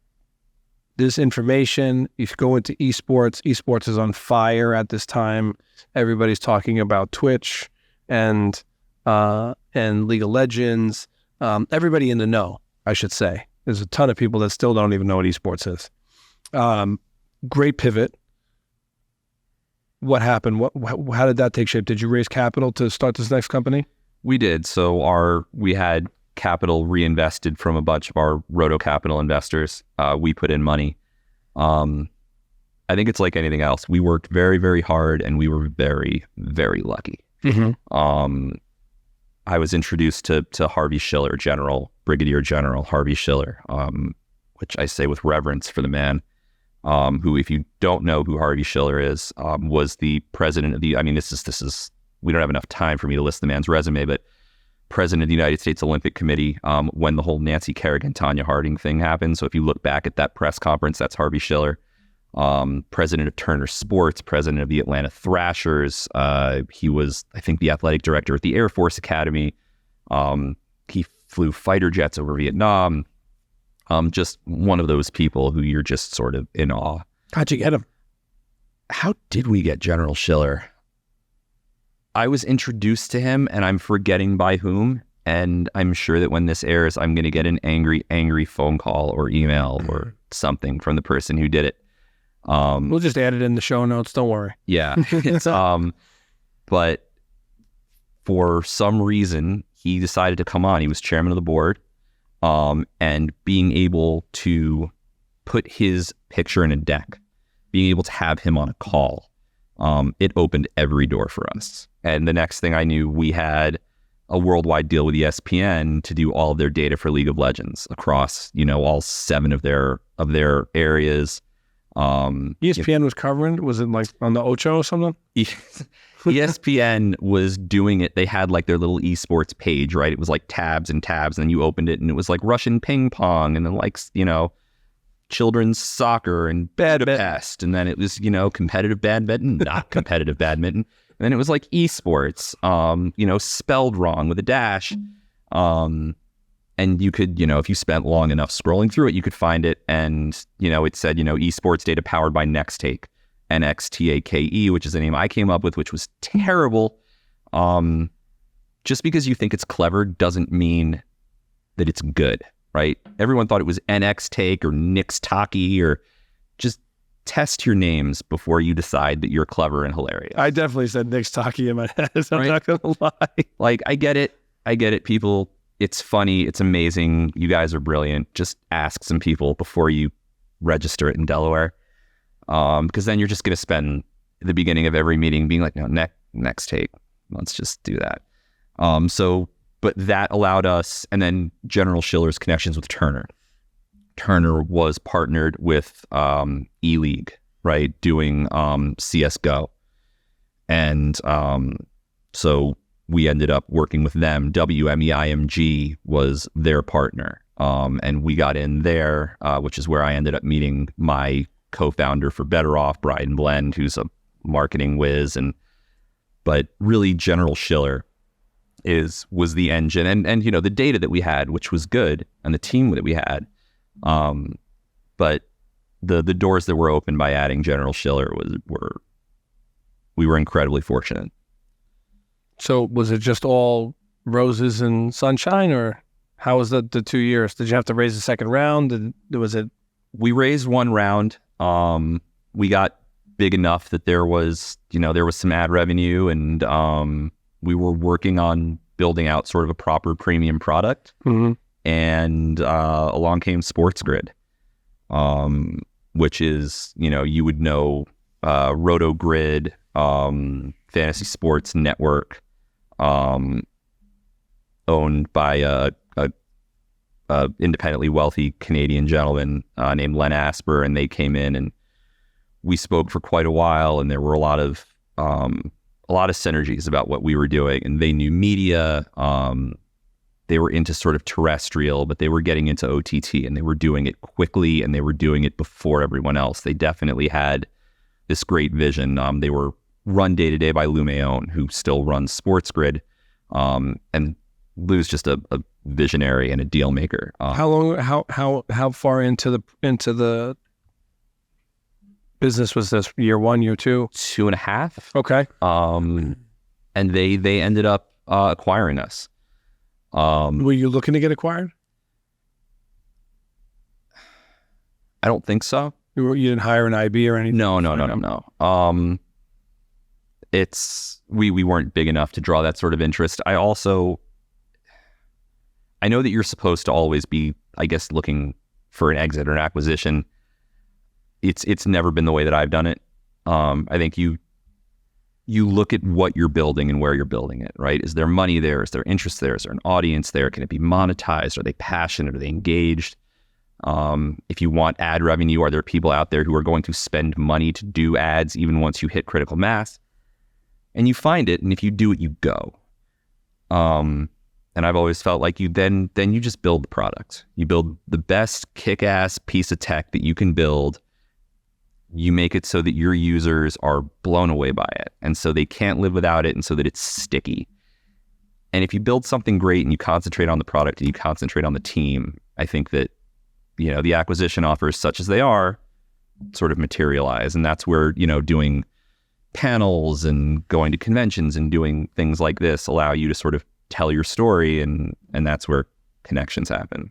this information. You go into esports. Esports is on fire at this time. Everybody's talking about Twitch and League of Legends. Everybody in the know, I should say. There's a ton of people that still don't even know what esports is. Great pivot. What happened? How did that take shape? Did you raise capital to start this next company? We did. So we had capital reinvested from a bunch of our Roto Capital investors. We put in money. I think it's like anything else. We worked very, very hard, and we were very, very lucky. I was introduced to Harvey Schiller, Brigadier General Harvey Schiller, which I say with reverence for the man, who, if you don't know who Harvey Schiller is, was the president of the, I mean, this is, we don't have enough time for me to list the man's resume, but president of the United States Olympic Committee when the whole Nancy Kerrigan, Tanya Harding thing happened. So if you look back at that press conference, that's Harvey Schiller. President of Turner Sports, president of the Atlanta Thrashers. He was, I think, the athletic director at the Air Force Academy. He flew fighter jets over Vietnam. Just one of those people who you're just sort of in awe. How'd you get him? How did we get General Schiller? I was introduced to him, and I'm forgetting by whom. And I'm sure that when this airs, I'm going to get an angry phone call or email or something from the person who did it. We'll just add it in the show notes. Don't worry. Yeah. It's, but for some reason, he decided to come on. He was chairman of the board. And being able to put his picture in a deck, being able to have him on a call, it opened every door for us. And the next thing I knew, we had a worldwide deal with ESPN to do all of their data for League of Legends across, all 7 of their areas. ESPN was covering, was it like on the Ocho or something? ESPN was doing it. They had like their little esports page, right? It was like tabs and tabs, and then you opened it and it was like Russian ping pong, and then like, children's soccer and Budapest, and then it was, competitive badminton, not competitive badminton. And then it was like esports, spelled wrong with a dash. And you could, if you spent long enough scrolling through it, you could find it. And, it said, esports data powered by Nextake, NXTAKE, which is a name I came up with, which was terrible. Just because you think it's clever doesn't mean that it's good, right? Everyone thought it was NXTake or Nixtaki, or just test your names before you decide that you're clever and hilarious. I definitely said Nixtaki in my head, so I'm not going to lie. Like, I get it, people. It's funny. It's amazing. You guys are brilliant. Just ask some people before you register it in Delaware. Because then you're just going to spend the beginning of every meeting being like, no, next take. Let's just do that. But that allowed us, and then General Schiller's connections with Turner. Turner was partnered with E-League, right, doing CSGO. And so we ended up working with them. WMEIMG was their partner. And we got in there, which is where I ended up meeting my co-founder for BettorOff, Brian Blend, who's a marketing whiz. But really, General Schiller was the engine. And the data that we had, which was good, and the team that we had. But the doors that were opened by adding General Schiller we were incredibly fortunate. So was it just all roses and sunshine, or how was the 2 years? Did you have to raise the second round? We raised one round. We got big enough that there was some ad revenue, and we were working on building out sort of a proper premium product. Mm-hmm. And along came SportsGrid, which is, you would know, RotoGrid, Fantasy Sports Network, owned by a independently wealthy Canadian gentleman named Len Asper, and they came in and we spoke for quite a while, and there were a lot of synergies about what we were doing, and they knew media. They were into sort of terrestrial, but they were getting into OTT, and they were doing it quickly, and they were doing it before everyone else. They definitely had this great vision. They were run day to day by Lou Mayon, who still runs SportsGrid, and Lou's just a visionary and a deal maker. How far into the business was this? Year 1, year 2? 2.5. Okay. And they ended up acquiring us. Were you looking to get acquired? I don't think so. You didn't hire an IB or anything? No. We weren't big enough to draw that sort of interest. I know that you're supposed to always be, I guess, looking for an exit or an acquisition. it's never been the way that I've done it. I think you look at what you're building and where you're building it, right? Is there money there? Is there interest there? Is there an audience there? Can it be monetized? Are they passionate? Are they engaged? If you want ad revenue, are there people out there who are going to spend money to do ads even once you hit critical mass? And you find it, and if you do it, you go. And I've always felt like you then you just build the product. You build the best kick-ass piece of tech that you can build. You make it so that your users are blown away by it, and so they can't live without it, and so that it's sticky. And if you build something great and you concentrate on the product and you concentrate on the team, I think that, the acquisition offers, such as they are, sort of materialize. And that's where, doing panels and going to conventions and doing things like this allow you to sort of tell your story, and that's where connections happen.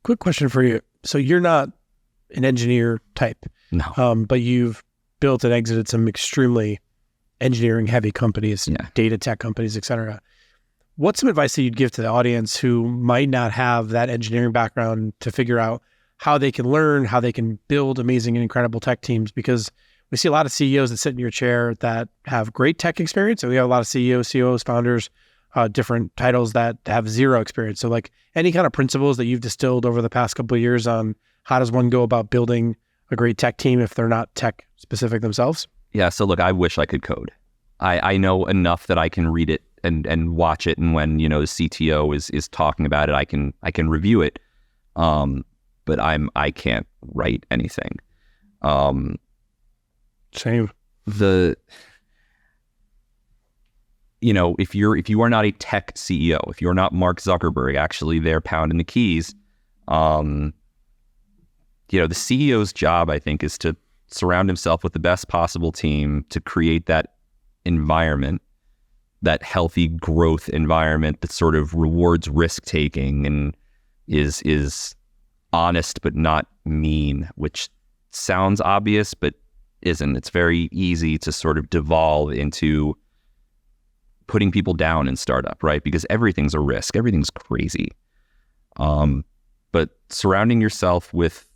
Quick question for you. So you're not an engineer type, no, but you've built and exited some extremely engineering heavy companies, data tech companies, et cetera. What's some advice that you'd give to the audience who might not have that engineering background to figure out how they can learn, how they can build amazing and incredible tech teams? Because we see a lot of CEOs that sit in your chair that have great tech experience, and we have a lot of CEOs, COOs, founders, different titles that have zero experience. So like any kind of principles that you've distilled over the past couple of years on how does one go about building a great tech team if they're not tech specific themselves? Yeah. So look, I wish I could code. I know enough that I can read it and watch it. And when, the CTO is talking about it, I can review it. But I can't write anything. Same. If you are not a tech CEO, if you're not Mark Zuckerberg actually there pounding the keys, the CEO's job, I think, is to surround himself with the best possible team to create that environment, that healthy growth environment that sort of rewards risk taking and is honest but not mean, which sounds obvious but isn't. It's very easy to sort of devolve into putting people down in startup, right? Because everything's a risk, everything's crazy. But surrounding yourself with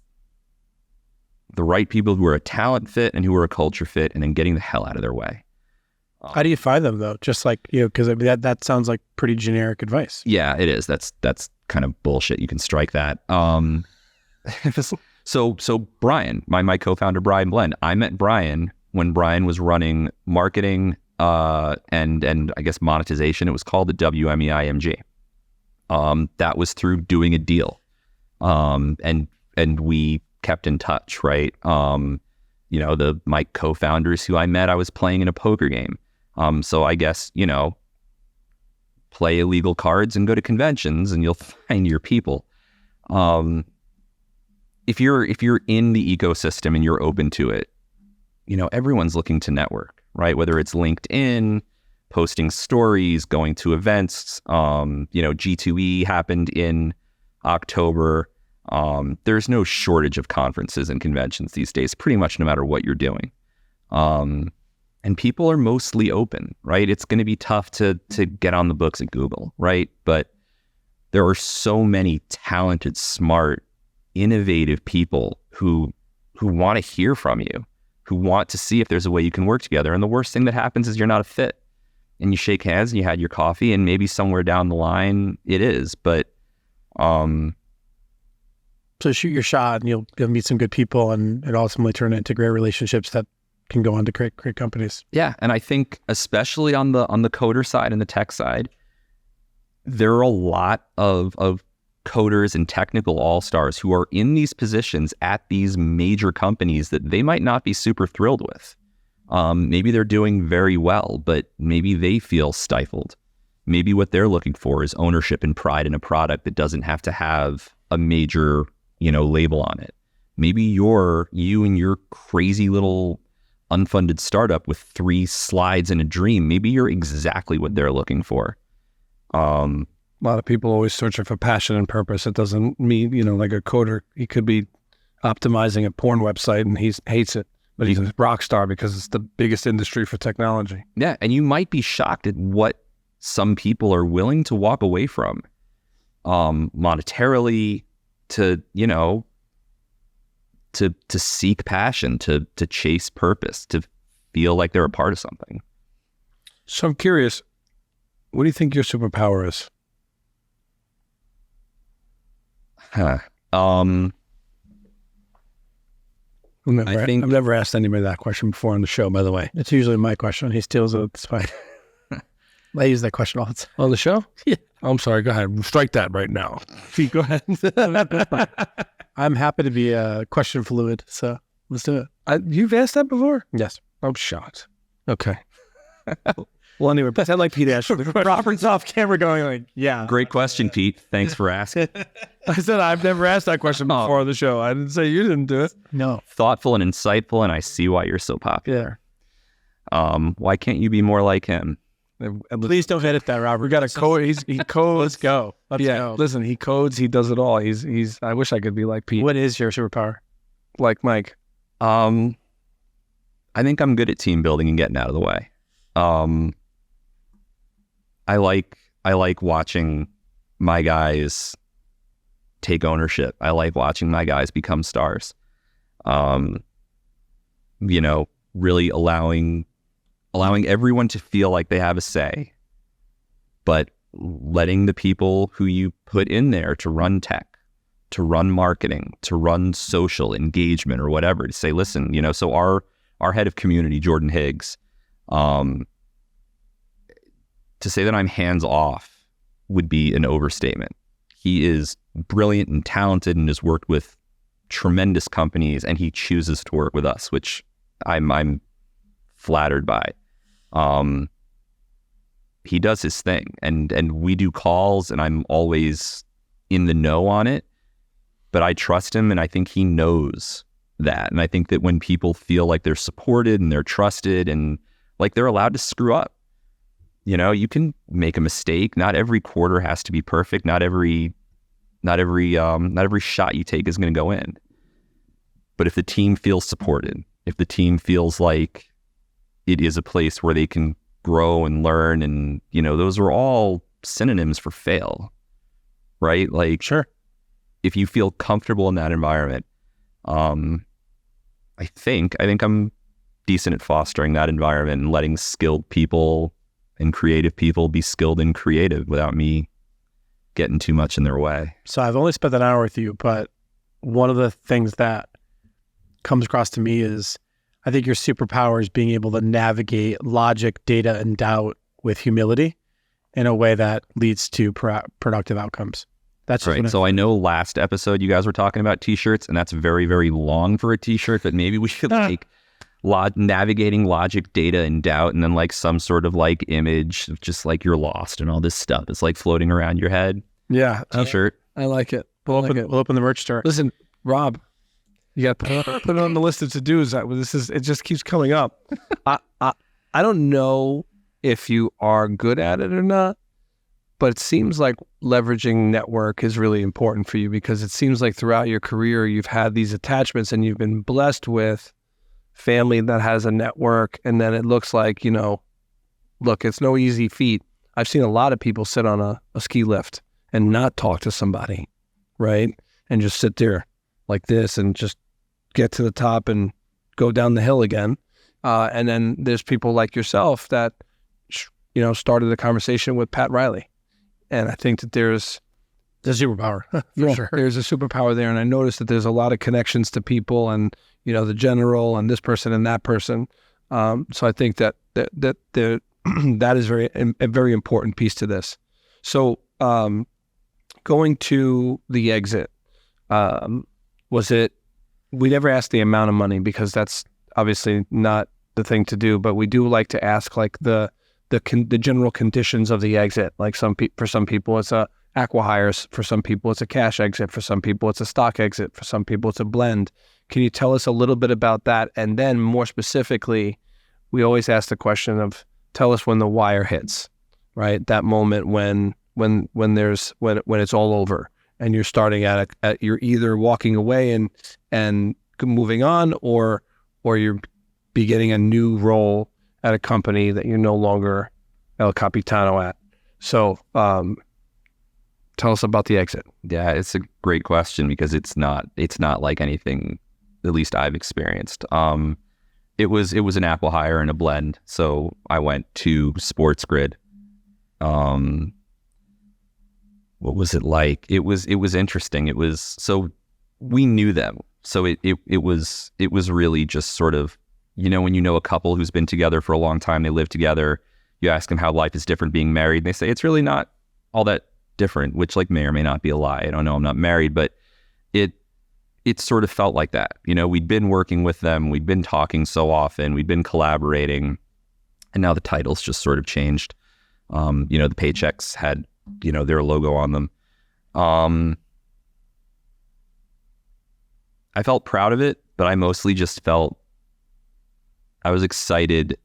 the right people who are a talent fit and who are a culture fit, and then getting the hell out of their way. How do you find them though? Just like, because that sounds like pretty generic advice. Yeah, it is. That's kind of bullshit. You can strike that. So Brian, my co-founder, Brian Blend, I met Brian when Brian was running marketing and I guess monetization. It was called the WMEIMG. That was through doing a deal. And we kept in touch, right? My co-founders who I met, I was playing in a poker game. So I guess, play illegal cards and go to conventions and you'll find your people. If you're in the ecosystem and you're open to it, everyone's looking to network, right? Whether it's LinkedIn, posting stories, going to events, G2E happened in October. There's no shortage of conferences and conventions these days, pretty much no matter what you're doing. And people are mostly open, right? It's going to be tough to get on the books at Google, right? But there are so many talented, smart, innovative people who want to hear from you, who want to see if there's a way you can work together. And the worst thing that happens is you're not a fit. And you shake hands and you had your coffee, and maybe somewhere down the line it is. But so shoot your shot and you'll meet some good people and ultimately turn it into great relationships that can go on to create great companies. Yeah. And I think especially on the coder side and the tech side, there are a lot of coders and technical all-stars who are in these positions at these major companies that they might not be super thrilled with. Maybe they're doing very well, but maybe they feel stifled. Maybe what they're looking for is ownership and pride in a product that doesn't have to have a major, label on it. Maybe you and your crazy little unfunded startup with 3 slides and a dream, maybe you're exactly what they're looking for. A lot of people always searching for passion and purpose. It doesn't mean, like a coder, he could be optimizing a porn website and he hates it, but he's a rock star because it's the biggest industry for technology. Yeah. And you might be shocked at what some people are willing to walk away from, to to seek passion, to chase purpose, to feel like they're a part of something. So I'm curious, what do you think your superpower is? Huh. I've never asked anybody that question before on the show, by the way. It's usually my question. He steals it. It's fine. I use that question all the time. On the show? Yeah. Oh, I'm sorry. Go ahead. Strike that right now. Go ahead. I'm happy to be question fluid, so let's do it. You've asked that before? Yes. I'm shocked. Okay. Well, anyway, pretend like Pete asked. Robert's off camera going like, yeah. Great question, Pete. Thanks for asking. I said I've never asked that question before on the show. I didn't say you didn't do it. No. Thoughtful and insightful, and I see why you're so popular. Why can't you be more like him? Please don't edit that, Robert. We got a code. He codes. Let's go. Let's go. Listen, he codes. He does it all. He's. I wish I could be like Pete. What is your superpower? Like Mike. I think I'm good at team building and getting out of the way. I like watching my guys take ownership. I like watching my guys become stars. Really allowing everyone to feel like they have a say, but letting the people who you put in there to run tech, to run marketing, to run social engagement or whatever, to say, listen, so our head of community, Jordan Higgs, to say that I'm hands off would be an overstatement. He is brilliant and talented and has worked with tremendous companies, and he chooses to work with us, which I'm flattered by. He does his thing, and we do calls, and I'm always in the know on it, but I trust him, and I think he knows that. And I think that when people feel like they're supported and they're trusted and like they're allowed to screw up, you can make a mistake. Not every quarter has to be perfect. Not every shot you take is going to go in. But if the team feels supported, if the team feels like it is a place where they can grow and learn, and those are all synonyms for fail, right? Like, sure, if you feel comfortable in that environment, I think I'm decent at fostering that environment and letting skilled people and creative people be skilled and creative without me getting too much in their way. So I've only spent an hour with you, but one of the things that comes across to me is I think your superpower is being able to navigate logic, data, and doubt with humility in a way that leads to productive outcomes. That's right. So I know last episode you guys were talking about t-shirts, and that's very, very long for a t-shirt, but maybe we should navigating logic, data, and doubt, and then like some sort of like image of just like you're lost and all this stuff. It's like floating around your head. Yeah. T-shirt. I like it. We'll open the merch store. Listen, Rob, you got to put it on the list of to-dos. It just keeps coming up. I don't know if you are good at it or not, but it seems like leveraging network is really important for you, because it seems like throughout your career, you've had these attachments and you've been blessed with family that has a network. And then it looks like, look, it's no easy feat. I've seen a lot of people sit on a ski lift and not talk to somebody, right? And just sit there like this and just get to the top and go down the hill again. And then there's people like yourself that, started a conversation with Pat Riley. And I think that there's the superpower, sure. There's a superpower there. And I noticed that there's a lot of connections to people and, the general and this person and that person. So I think that that is a very important piece to this. So going to the exit, we never asked the amount of money because that's obviously not the thing to do, but we do like to ask like the general conditions of the exit. Like for some people it's a acqui-hires, for some people it's a cash exit, for some people it's a stock exit, for some people it's a blend. Can you tell us a little bit about that? And then more specifically, we always ask the question of, tell us when the wire hits, right? That moment when it's all over and you're starting at you're either walking away and moving on, or you're beginning a new role at a company that you're no longer El Capitano at. So tell us about the exit. Yeah, it's a great question because it's not like anything least I've experienced. It was an apple hire and a blend. So I went to SportsGrid. What was it like? It was interesting. So we knew them. So it was really just sort of, when you know a couple who's been together for a long time, they live together, you ask them how life is different being married, and they say it's really not all that different, which like may or may not be a lie. I don't know, I'm not married, but it sort of felt like that. We'd been working with them, we'd been talking so often, we'd been collaborating, and now the titles just sort of changed. The paychecks had, their logo on them. I felt proud of it, but I mostly just felt I was excited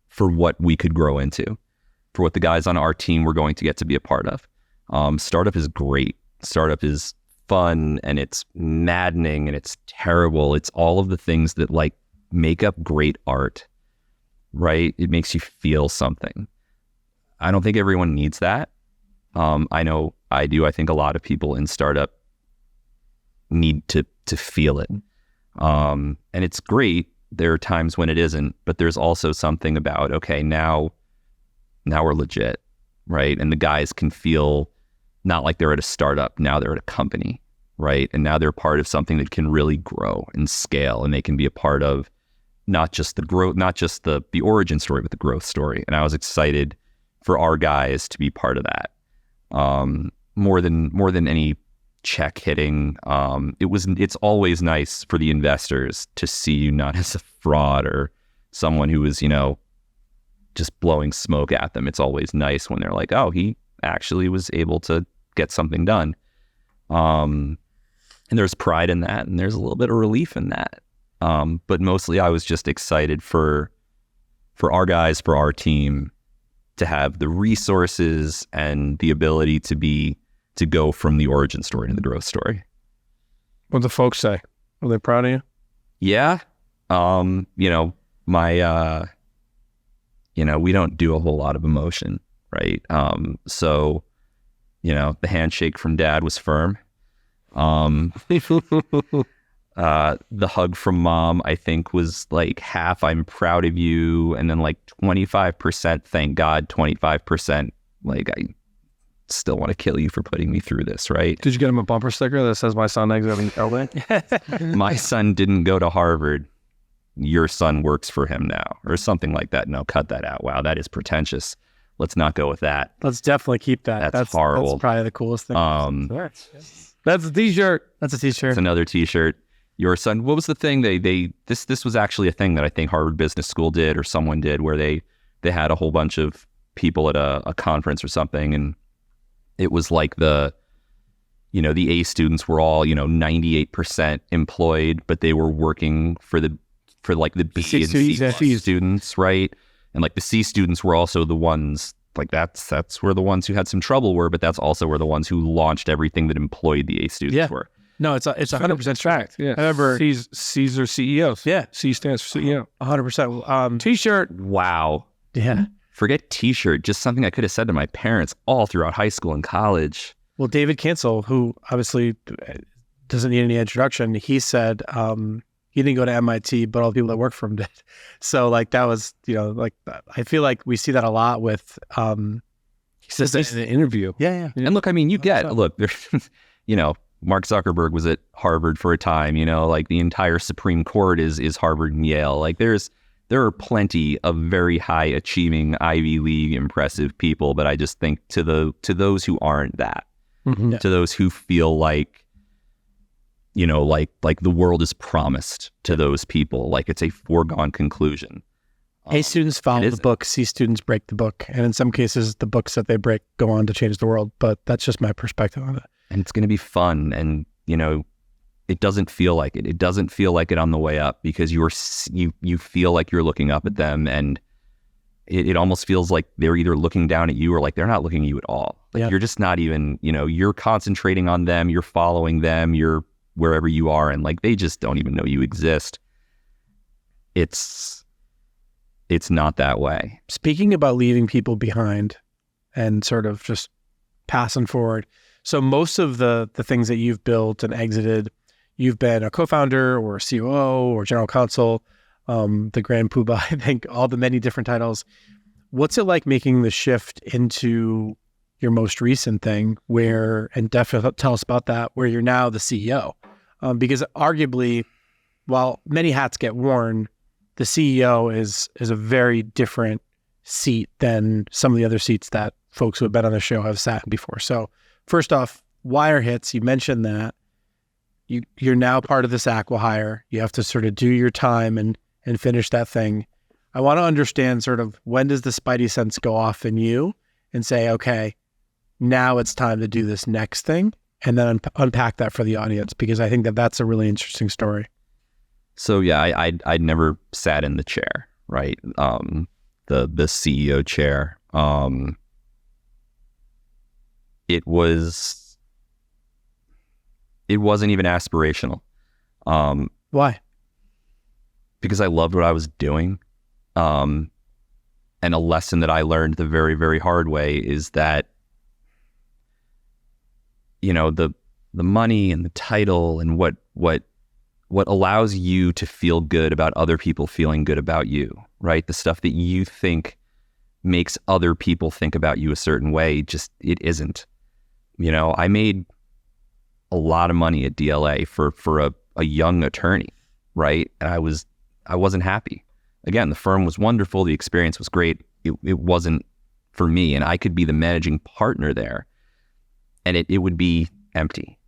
for what we could grow into, for what the guys on our team were going to get to be a part of. Startup is great. Startup is fun, and it's maddening, and it's terrible. It's all of the things that like make up great art, right? It makes you feel something. I don't think everyone needs that. I know I do. I think a lot of people in startup need to feel it. And it's great. There are times when it isn't, but there's also something about, okay, now we're legit, right? And the guys can feel not like they're at a startup, now they're at a company, right? And now they're part of something that can really grow and scale, and they can be a part of not just the growth, not just the origin story, but the growth story. And I was excited for our guys to be part of that. More than any check hitting. It's always nice for the investors to see you not as a fraud or someone who is, just blowing smoke at them. It's always nice when they're like, oh, he actually was able to get something done. And there's pride in that, and there's a little bit of relief in that. But mostly I was just excited for our guys, for our team to have the resources and the ability to go from the origin story to the growth story. What'd the folks say? Are they proud of you? Yeah. We don't do a whole lot of emotion, right? So, the handshake from dad was firm. The hug from mom, I think, was like half I'm proud of you, and then like 25% thank God, 25% like I still want to kill you for putting me through this, right? Did you get him a bumper sticker that says my son exiting LA? My son didn't go to Harvard. Your son works for him now, or something like that. No, cut that out. Wow, that is pretentious. Let's not go with that. Let's definitely keep that. That's horrible. That's probably the coolest thing. That's a t-shirt. That's a t-shirt. It's another t-shirt. Your son, what was the thing this was actually a thing that I think Harvard Business School did, or someone did, where they had a whole bunch of people at a conference or something, and it was like the A students were all 98% employed, but they were working for the B and C students, right? And like the C students were also the ones, like that's where the ones who had some trouble were, but that's also where the ones who launched everything that employed the A students were. No, it's 100% tracked. Yeah. I remember C's are CEOs. Yeah. C stands for CEO. 100%. T-shirt. Wow. Yeah. Forget t-shirt, just something I could have said to my parents all throughout high school and college. Well, David Cancel, who obviously doesn't need any introduction, he said he didn't go to MIT, but all the people that work for him did. So like that was, I feel like we see that a lot with he says that in an interview. Yeah. And look, I mean, there's, Mark Zuckerberg was at Harvard for a time, like the entire Supreme Court is Harvard and Yale. Like there are plenty of very high achieving Ivy League impressive people, but I just think to those who aren't that, Mm-hmm. to those who feel like, like the world is promised to those people, like it's a foregone conclusion. A students follow the book, C students break the book. And in some cases, the books that they break go on to change the world. But that's just my perspective on it. And it's going to be fun. And, it doesn't feel like it. It doesn't feel like it on the way up, because you feel like you're looking up at them, and it almost feels like they're either looking down at you or like they're not looking at you at all. Like you're just not even, you're concentrating on them, you're following them, you're wherever you are, and like they just don't even know you exist. It's not that way. Speaking about leaving people behind and sort of just passing forward. So most of the things that you've built and exited, You've been a co-founder or a COO or general counsel, the Grand Poobah, I think, all the many different titles. What's it like making the shift into your most recent thing and definitely tell us about that, where you're now the CEO? Because arguably, while many hats get worn, the CEO is a very different seat than some of the other seats that folks who have been on the show have sat in before. So first off, wire hits, you mentioned that. You're now part of this acqui-hire. You have to sort of do your time and finish that thing. I want to understand sort of, when does the spidey sense go off in you and say, okay, now it's time to do this next thing, and then unpack that for the audience, because I think that that's a really interesting story. So yeah, I'd never sat in the chair, right? The CEO chair. It wasn't even aspirational. Why? Because I loved what I was doing. And a lesson that I learned the very, very hard way is that, the money and the title and what allows you to feel good about other people feeling good about you, right? The stuff that you think makes other people think about you a certain way, it isn't. I made a lot of money at DLA for a young attorney, right? And I wasn't happy. Again, the firm was wonderful. The experience was great. It wasn't for me, and I could be the managing partner there, and it would be empty.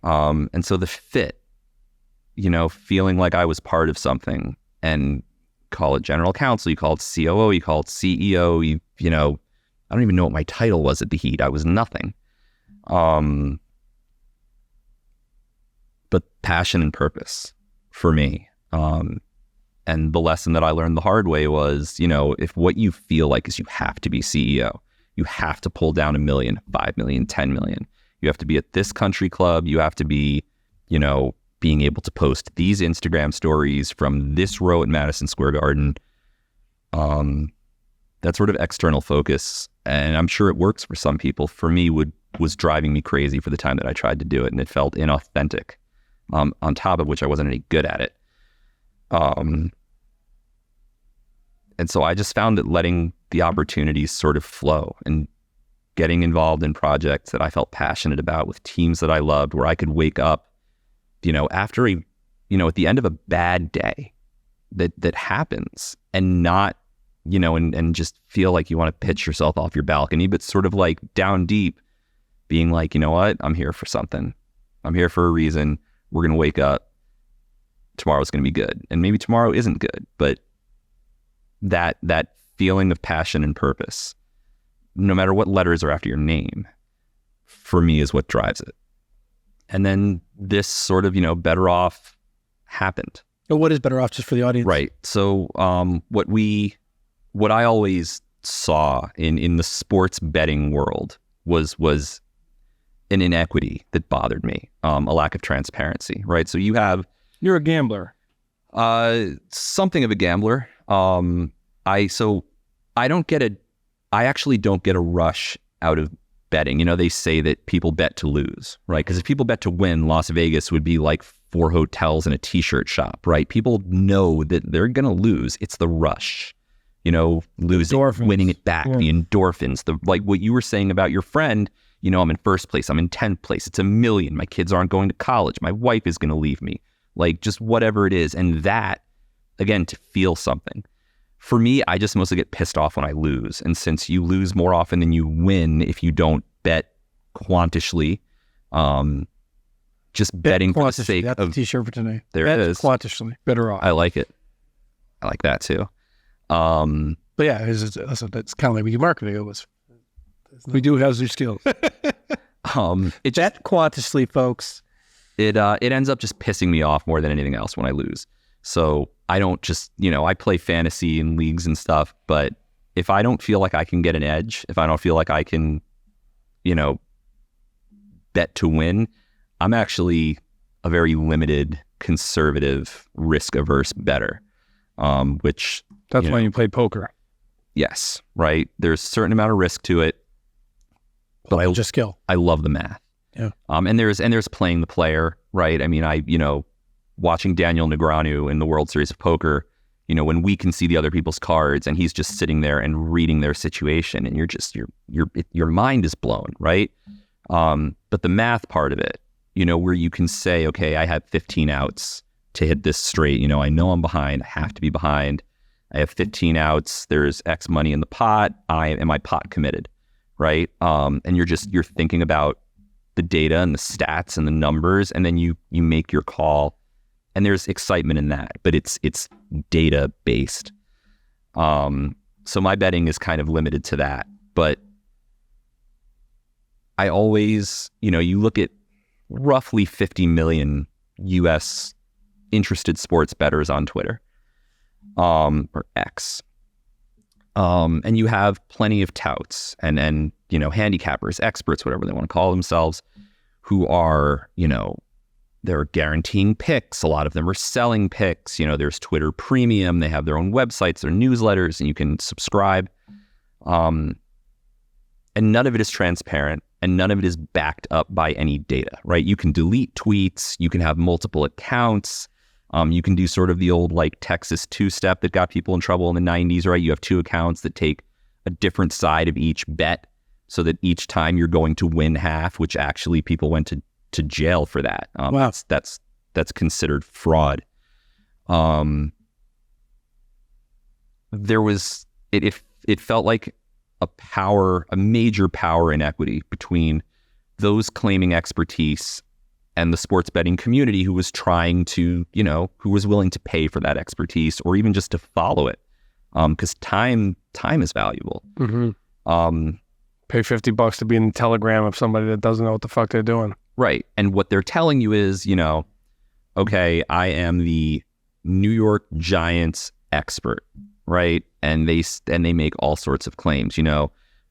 And so the fit, feeling like I was part of something, and call it general counsel, you call it COO, you call it CEO, I don't even know what my title was at the Heat. I was nothing. But passion and purpose for me. And the lesson that I learned the hard way was, if what you feel like is you have to be CEO, you have to pull down $1 million, $5 million, $10 million. You have to be at this country club. You have to be, being able to post these Instagram stories from this row at Madison Square Garden. That sort of external focus, and I'm sure it works for some people, for me was driving me crazy for the time that I tried to do it, and it felt inauthentic. On top of which I wasn't any good at it. And so I just found that letting the opportunities sort of flow and getting involved in projects that I felt passionate about with teams that I loved, where I could wake up, after at the end of a bad day that happens, and not, and just feel like you want to pitch yourself off your balcony, but sort of like down deep being like, you know what, I'm here for something. I'm here for a reason. We're going to wake up. Tomorrow's going to be good. And maybe tomorrow isn't good, but that feeling of passion and purpose, no matter what letters are after your name, for me is what drives it. And then this sort of, BettorOff happened. But what is BettorOff, just for the audience? Right. So what I always saw in the sports betting world was an inequity that bothered me, a lack of transparency, right? So You're a gambler. Something of a gambler. I actually don't get a rush out of betting. They say that people bet to lose, right? Because if people bet to win, Las Vegas would be like 4 hotels and a t-shirt shop, right? People know that they're going to lose. It's the rush, losing, Endorphins. Winning it back, the endorphins, like what you were saying about your friend. I'm in first place. I'm in 10th place. It's $1 million. My kids aren't going to college. My wife is going to leave me. Like, just whatever it is. And that, again, to feel something. For me, I just mostly get pissed off when I lose. And since you lose more often than you win if you don't bet quantishly, just betting for the sake That's of... the t-shirt for tonight. There it is. Quantishly. BettorOff. I like it. I like that too. But yeah, it's kind of like we marketing. It was... We do have these skills. It Bet quantishly, folks. It ends up just pissing me off more than anything else when I lose. So I don't just, I play fantasy and leagues and stuff, but if I don't feel like I can get an edge, if I don't feel like I can, bet to win, I'm actually a very limited, conservative, risk-averse bettor, which... That's why you play poker. Yes, right? There's a certain amount of risk to it, but just skill. I love the math. Yeah. And there's playing the player, right? I mean, watching Daniel Negreanu in the World Series of Poker, when we can see the other people's cards and he's just sitting there and reading their situation, and your mind is blown, right? But the math part of it, where you can say, okay, I have 15 outs to hit this straight. I know I'm behind. I have to be behind. I have 15 outs. There's X money in the pot. Am I pot committed, right? And you're thinking about the data and the stats and the numbers, and then you make your call. And there's excitement in that, but it's data based. So my betting is kind of limited to that. But I always, you look at roughly 50 million US interested sports bettors on Twitter, or X. And you have plenty of touts and handicappers, experts, whatever they want to call themselves, who are, they're guaranteeing picks. A lot of them are selling picks. There's Twitter Premium. They have their own websites, their newsletters, and you can subscribe. And none of it is transparent, and none of it is backed up by any data, right? You can delete tweets. You can have multiple accounts. You can do sort of the old Texas two-step that got people in trouble in the 90s, right? You have two accounts that take a different side of each bet so that each time you're going to win half, which actually people went to jail for that. Wow. That's considered fraud. There was, it felt like a major power inequity between those claiming expertise and the sports betting community who was trying to, who was willing to pay for that expertise or even just to follow it. Because time is valuable. Mm-hmm. Pay $50 to be in the telegram of somebody that doesn't know what the fuck they're doing. Right. And what they're telling you is, okay, I am the New York Giants expert, right? And they make all sorts of claims.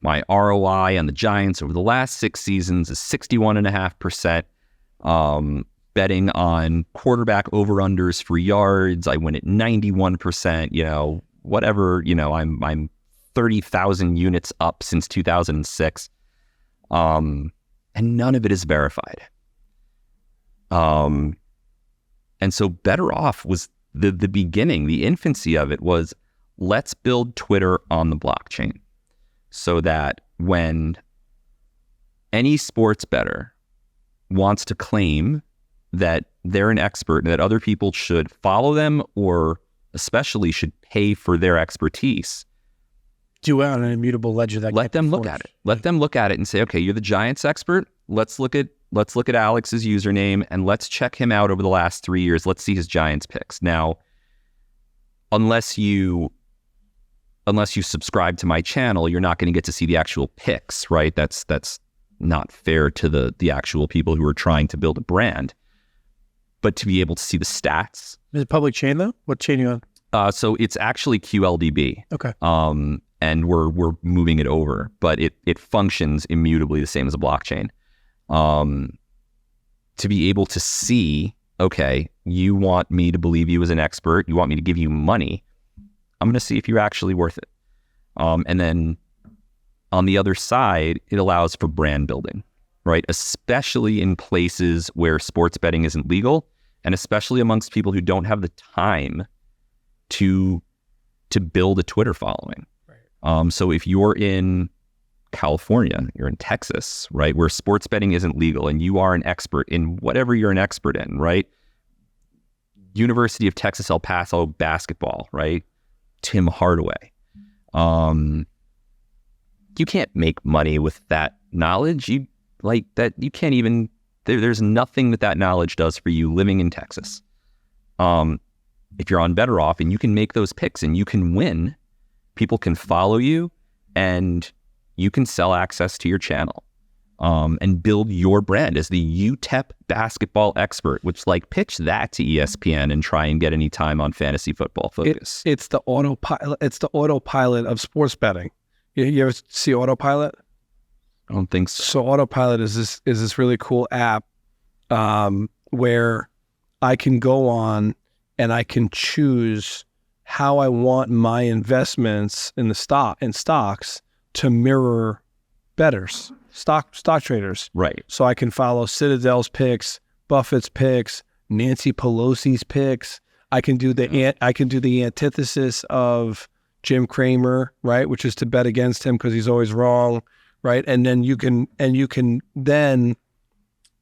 My ROI on the Giants over the last 6 seasons is 61.5%. Betting on quarterback over-unders for yards, I win at 91%, whatever, I'm 30,000 units up since 2006. And none of it is verified. And so BettorOff was the beginning, the infancy of it was, let's build Twitter on the blockchain so that when any sports bettor wants to claim that they're an expert and that other people should follow them or especially should pay for their expertise, do it on an immutable ledger that let them look at it. Let them look at it and say, okay, you're the Giants expert. Let's look at Alex's username and let's check him out over the last 3 years. Let's see his Giants picks. Now, unless you subscribe to my channel, you're not going to get to see the actual picks, right? That's not fair to the actual people who are trying to build a brand. But to be able to see the stats. Is it public chain though? What chain are you on? So it's actually QLDB. Okay. And we're moving it over, but it functions immutably the same as a blockchain. To be able to see, okay, you want me to believe you as an expert, you want me to give you money, I'm going to see if you're actually worth it. And then on the other side, it allows for brand building, right? Especially in places where sports betting isn't legal, and especially amongst people who don't have the time to build a Twitter following. Right. So if you're in California, you're in Texas, right, where sports betting isn't legal, and you are an expert in whatever you're an expert in, right? University of Texas El Paso basketball, right? Tim Hardaway. You can't make money with that knowledge. You can't even, there's nothing that knowledge does for you living in Texas. If you're on BettorOff and you can make those picks and you can win, people can follow you and you can sell access to your channel, and build your brand as the UTEP basketball expert, which pitch that to ESPN and try and get any time on fantasy football focus. It's the autopilot. It's the autopilot of sports betting. You ever see Autopilot? I don't think so. So Autopilot is this really cool app where I can go on and I can choose how I want my investments in stocks to mirror bettors, stock traders. Right. So I can follow Citadel's picks, Buffett's picks, Nancy Pelosi's picks. I can do the antithesis of Jim Cramer, right, which is to bet against him because he's always wrong, right? And then you can then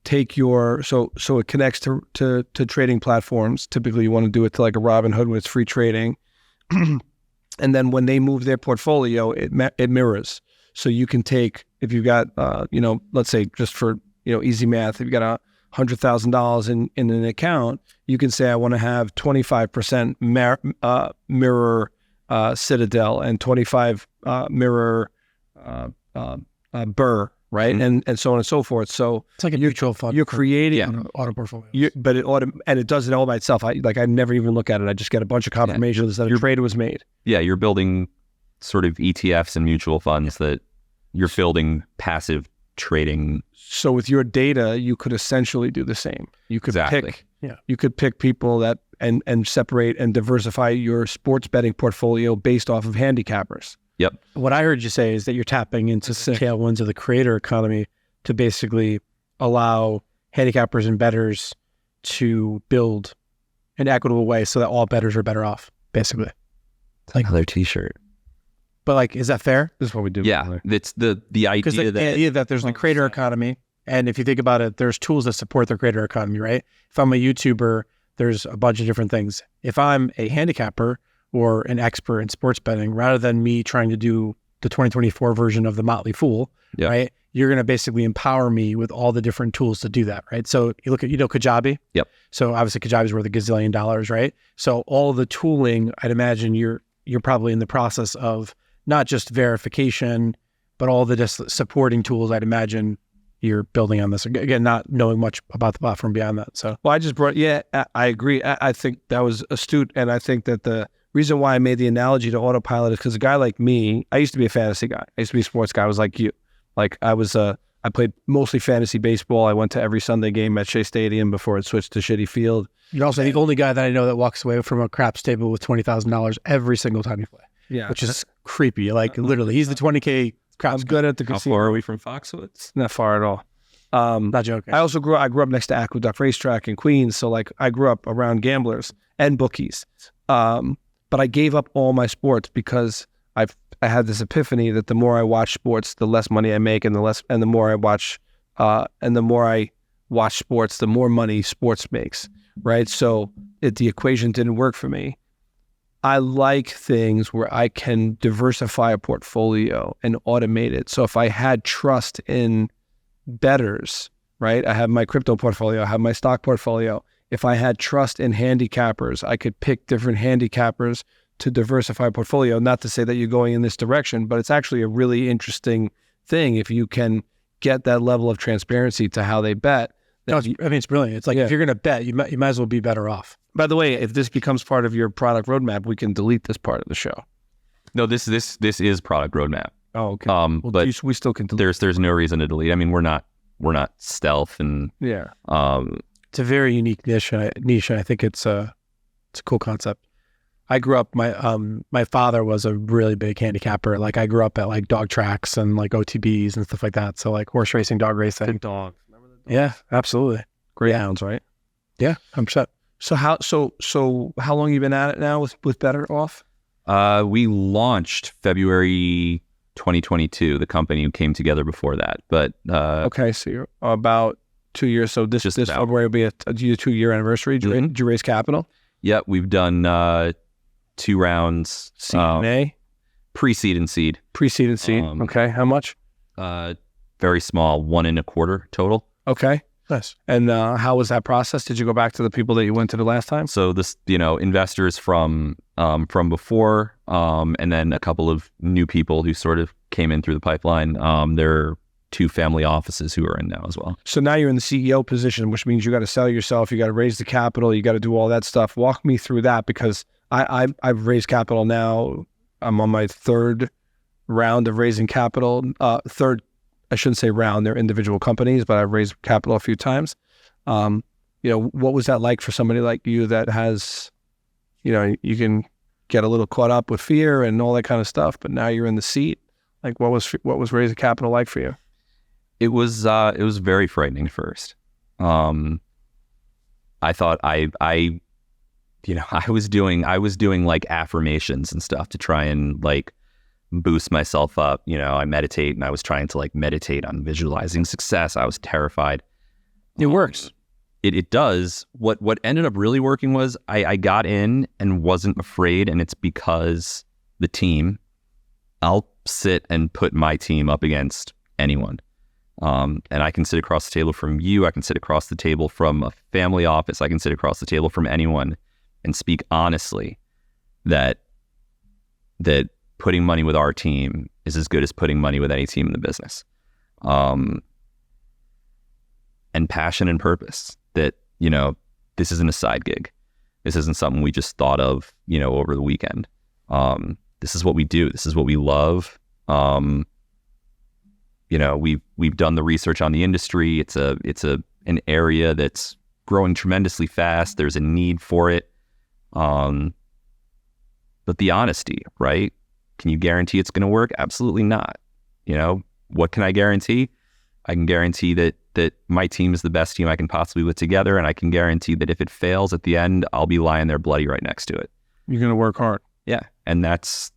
take your so it connects to trading platforms. Typically, you want to do it to like a Robinhood where it's free trading, and then when they move their portfolio, it mirrors. So you can take, if you've got let's say, just for easy math, if you've got $100,000 in an account, you can say I want to have 25% mirror Citadel and 25 mirror Burr, right? Mm-hmm. And so on and so forth. So it's like a mutual fund. You're creating auto portfolios. And it does it all by itself. I never even look at it. I just get a bunch of confirmations that a trade was made. Yeah, you're building sort of ETFs and mutual funds that you're building passive trading. So with your data, you could essentially do the same. You could pick people that and separate and diversify your sports betting portfolio based off of handicappers. Yep. What I heard you say is that you're tapping into tailwinds of the creator economy to basically allow handicappers and bettors to build an equitable way so that all bettors are better off, basically. It's like another t-shirt. But like, is that fair? This is what we do. Yeah. It's the idea that there's a creator economy. And if you think about it, there's tools that support the creator economy, right? If I'm a YouTuber, there's a bunch of different things. If I'm a handicapper or an expert in sports betting, rather than me trying to do the 2024 version of the Motley Fool, right? You're going to basically empower me with all the different tools to do that, right? So you look at, Kajabi. Yep. So obviously Kajabi's worth $1 gazillion, right? So all the tooling, I'd imagine you're probably in the process of not just verification, but all the just supporting tools. I'd imagine you're building on this. Again, not knowing much about the platform beyond that. So, well, I agree. I think that was astute. And I think that the reason why I made the analogy to autopilot is because a guy like me, I used to be a fantasy guy. I used to be a sports guy. I was like you. Like I played mostly fantasy baseball. I went to every Sunday game at Shea Stadium before it switched to Shitty Field. You're also the only guy that I know that walks away from a craps table with $20,000 every single time you play. Yeah. Which is creepy. Like literally, he's the 20K craps. I'm good at the casino. How far are we from Foxwoods? Not far at all. Not joking. I grew up next to Aqueduct Racetrack in Queens. So like I grew up around gamblers and bookies. But I gave up all my sports because I had this epiphany that the more I watch sports, the less money I make, and the more I watch sports, the more money sports makes, right? So the equation didn't work for me. I like things where I can diversify a portfolio and automate it. So if I had trust in bettors, right? I have my crypto portfolio, I have my stock portfolio. If I had trust in handicappers, I could pick different handicappers to diversify a portfolio. Not to say that you're going in this direction, but it's actually a really interesting thing if you can get that level of transparency to how they bet. It's brilliant. It's like if you're going to bet, you might as well be better off. By the way, if this becomes part of your product roadmap, we can delete this part of the show. No, this is product roadmap. Oh, okay. But we still can delete. There's no reason to delete. I mean, we're not stealth and it's a very unique niche. And I think it's a cool concept. I grew up. My father was a really big handicapper. Like I grew up at like dog tracks and like OTBs and stuff like that. So like horse racing, dog racing. Big dogs. Remember the dogs? Yeah, absolutely. Greyhounds, right? Yeah, 100%. So how long you been at it now with BettorOff? We launched February 2022. The company came together before that, but okay, so you're about 2 years. So this February will be a 2-year anniversary. Did you raise capital? Yeah, we've done 2 rounds. Seed and A? Pre-seed and seed. Pre-seed and seed. Okay, how much? Very small, 1.25 total. Okay. Nice. And how was that process? Did you go back to the people that you went to the last time? So this, investors from before, and then a couple of new people who sort of came in through the pipeline. There are 2 family offices who are in now as well. So now you're in the CEO position, which means you got to sell yourself, you got to raise the capital, you got to do all that stuff. Walk me through that, because I've raised capital now. I'm on my 3rd round of raising capital. Third, I shouldn't say round, they're individual companies, but I've raised capital a few times. What was that like for somebody like you that has, you can get a little caught up with fear and all that kind of stuff, but now you're in the seat. Like what was raising capital like for you? It was very frightening first. I thought I was doing like affirmations and stuff to try and like boost myself up. I meditate, and I was trying to like meditate on visualizing success. I was terrified. It works. It does. What ended up really working was I got in and wasn't afraid, and it's because the team, I'll sit and put my team up against anyone. And I can sit across the table from you. I can sit across the table from a family office. I can sit across the table from anyone and speak honestly that putting money with our team is as good as putting money with any team in the business. And passion and purpose, that, this isn't a side gig. This isn't something we just thought of, over the weekend. This is what we do. This is what we love. We've done the research on the industry. It's an area that's growing tremendously fast. There's a need for it. But the honesty, right? Can you guarantee it's going to work? Absolutely not. What can I guarantee? I can guarantee that my team is the best team I can possibly put together, and I can guarantee that if it fails at the end, I'll be lying there bloody right next to it. You're going to work hard. Yeah, and that's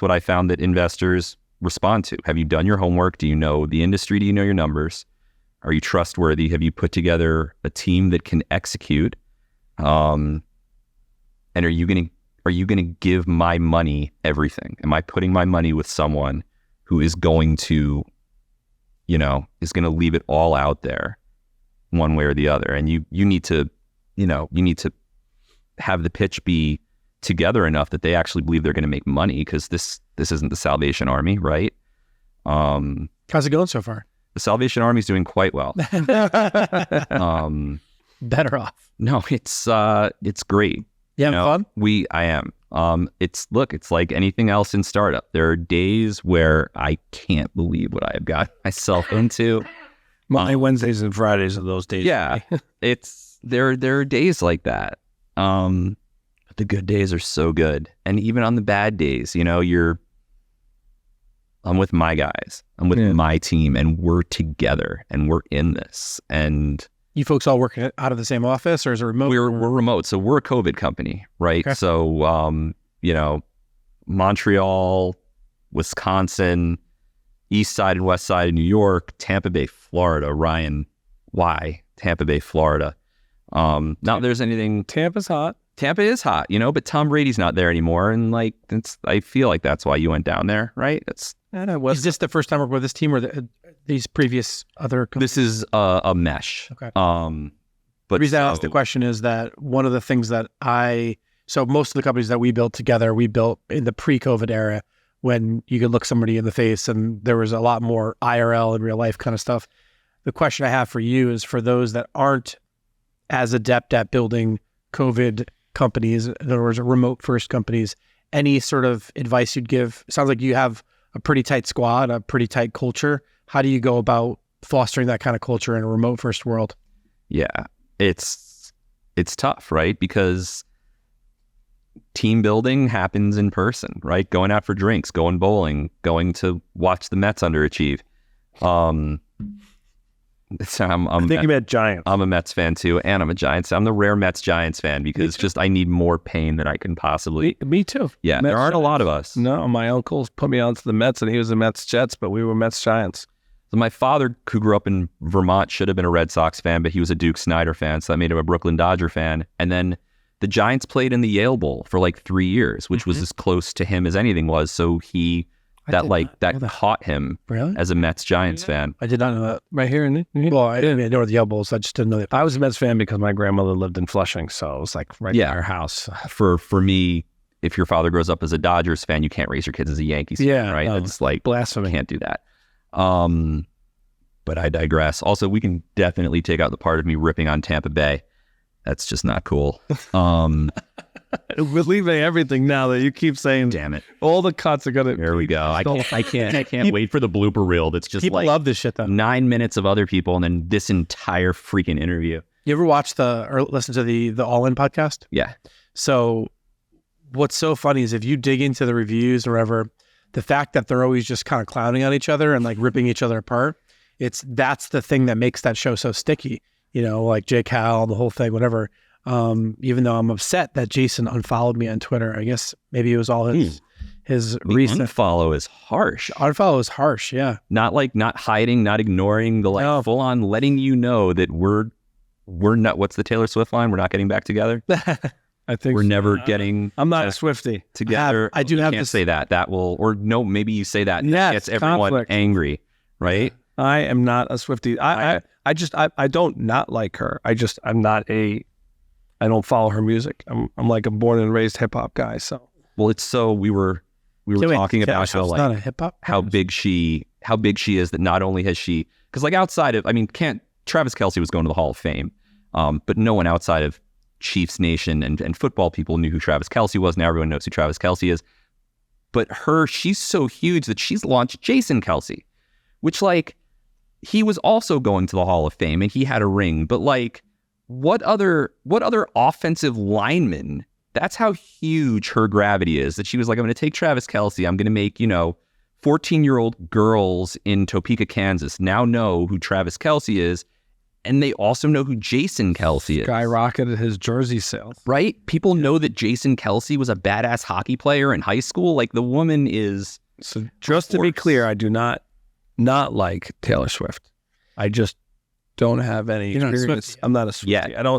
what I found that investors respond to. Have you done your homework? Do you know the industry? Do you know your numbers? Are you trustworthy? Have you put together a team that can execute? And are you going to give my money everything? Am I putting my money with someone who is going to leave it all out there one way or the other? And you need to have the pitch be together enough that they actually believe they're going to make money, because this isn't the Salvation Army, right? How's it going so far? The Salvation Army is doing quite well. Better off. No, it's great. Yeah, fun? I am. It's like anything else in startup. There are days where I can't believe what I have got myself into. My Wednesdays and Fridays are those days. Yeah, there are days like that. But the good days are so good, and even on the bad days, I'm with my guys. I'm with my team, and we're together, and we're in this. And you folks all working out of the same office, or is it remote? We're remote, so we're a COVID company, right? Okay. So Montreal, Wisconsin, East Side and West Side of New York, Tampa Bay, Florida. Ryan, why Tampa Bay, Florida? Not that there's anything. Tampa's hot. Tampa is hot, but Tom Brady's not there anymore, and I feel like that's why you went down there, right? Is this the first time working with this team, or these previous other companies? This is a mesh. Okay. But the reason I asked the question is that one of the things that so most of the companies that we built together, we built in the pre-COVID era, when you could look somebody in the face and there was a lot more IRL and real life kind of stuff. The question I have for you is, for those that aren't as adept at building COVID companies, in other words, remote first companies, any sort of advice you'd give? It sounds like you have a pretty tight squad, a pretty tight culture. How do you go about fostering that kind of culture in a remote first world? Yeah, it's tough, right? Because team building happens in person, right? Going out for drinks, going bowling, going to watch the Mets underachieve. I think you meant Giants. I'm a Mets fan too, and I'm a Giants. I'm the rare Mets-Giants fan, because I need more pain than I can possibly. Me too. Yeah, Mets, there aren't a lot of us. No, my uncle put me onto the Mets, and he was a Mets-Jets, but we were Mets-Giants. So my father, who grew up in Vermont, should have been a Red Sox fan, but he was a Duke Snyder fan, so that made him a Brooklyn Dodger fan. And then the Giants played in the Yale Bowl for like 3 years, which was as close to him as anything was. So that caught him as a Mets-Giants fan. I did not know that. Right here in Well, I didn't know the Yale Bowls. I just didn't know that. I was a Mets fan because my grandmother lived in Flushing, so it was like in our house. For me, if your father grows up as a Dodgers fan, you can't raise your kids as a Yankees fan, right? It's like blasphemy. Can't do that. But I digress. Also, we can definitely take out the part of me ripping on Tampa Bay. That's just not cool. We're leaving everything now that you keep saying. Damn it! All the cuts are gonna. There we go. I can't wait for the blooper reel. That's just people love this shit though. 9 minutes of other people, and then this entire freaking interview. You ever watch or listen to the All In podcast? Yeah. So, what's so funny is if you dig into the reviews or whatever, the fact that they're always just kind of clowning on each other and like ripping each other apart. That's the thing that makes that show so sticky. Like Jake Howell, the whole thing, whatever. Even though I'm upset that Jason unfollowed me on Twitter. I guess maybe it was all his The recent unfollow is harsh. unfollow is harsh. Yeah. Not hiding, not ignoring, the No. full on letting you know that we're not. What's the Taylor Swift line? We're not getting back together. I think We're never getting I'm not a Swiftie. together. I do You have can't this- say that. That will, or no, maybe you say that. And Yes, that gets everyone conflict. angry, right? I am not a Swiftie. I don't not like her. I'm not a. I don't follow her music. I'm like a born and raised hip hop guy. So Well, it's so we were talking about how it's like not a hip hop. how big she is, that not only has she, because like outside of, Travis Kelce was going to the Hall of Fame, but no one outside of Chiefs Nation and football people knew who Travis Kelce was. Now everyone knows who Travis Kelce is. But she's so huge that she's launched Jason Kelce, which like he was also going to the Hall of Fame and he had a ring. But like what other offensive lineman? That's how huge her gravity is, that she was like, I'm going to take Travis Kelce. I'm going to make, 14-year-old girls in Topeka, Kansas now know who Travis Kelce is. And they also know who Jason Kelce is. skyrocketed his jersey sales. Right? People know that Jason Kelce was a badass hockey player in high school. Like the woman is. So just to be course. clear, I do not like Taylor Swift. I just don't have any You're not a experience. Swiftie. I'm not a Swiftie.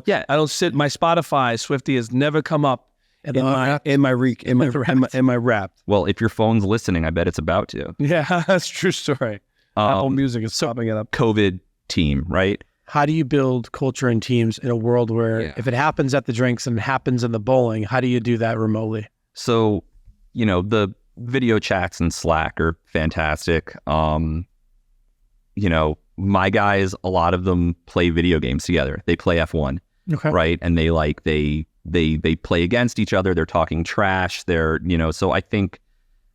Yeah. I don't sit. My Spotify Swiftie has never come up And in my rap. Well, if your phone's listening, I bet it's about to. Yeah, that's a true story. Apple Music is popping it up. COVID team, right? How do you build culture and teams in a world where if it happens at the drinks and it happens in the bowling, how do you do that remotely? So, the video chats in Slack are fantastic. My guys, a lot of them play video games together. They play F1, Okay. right? And they play against each other. They're talking trash. So I think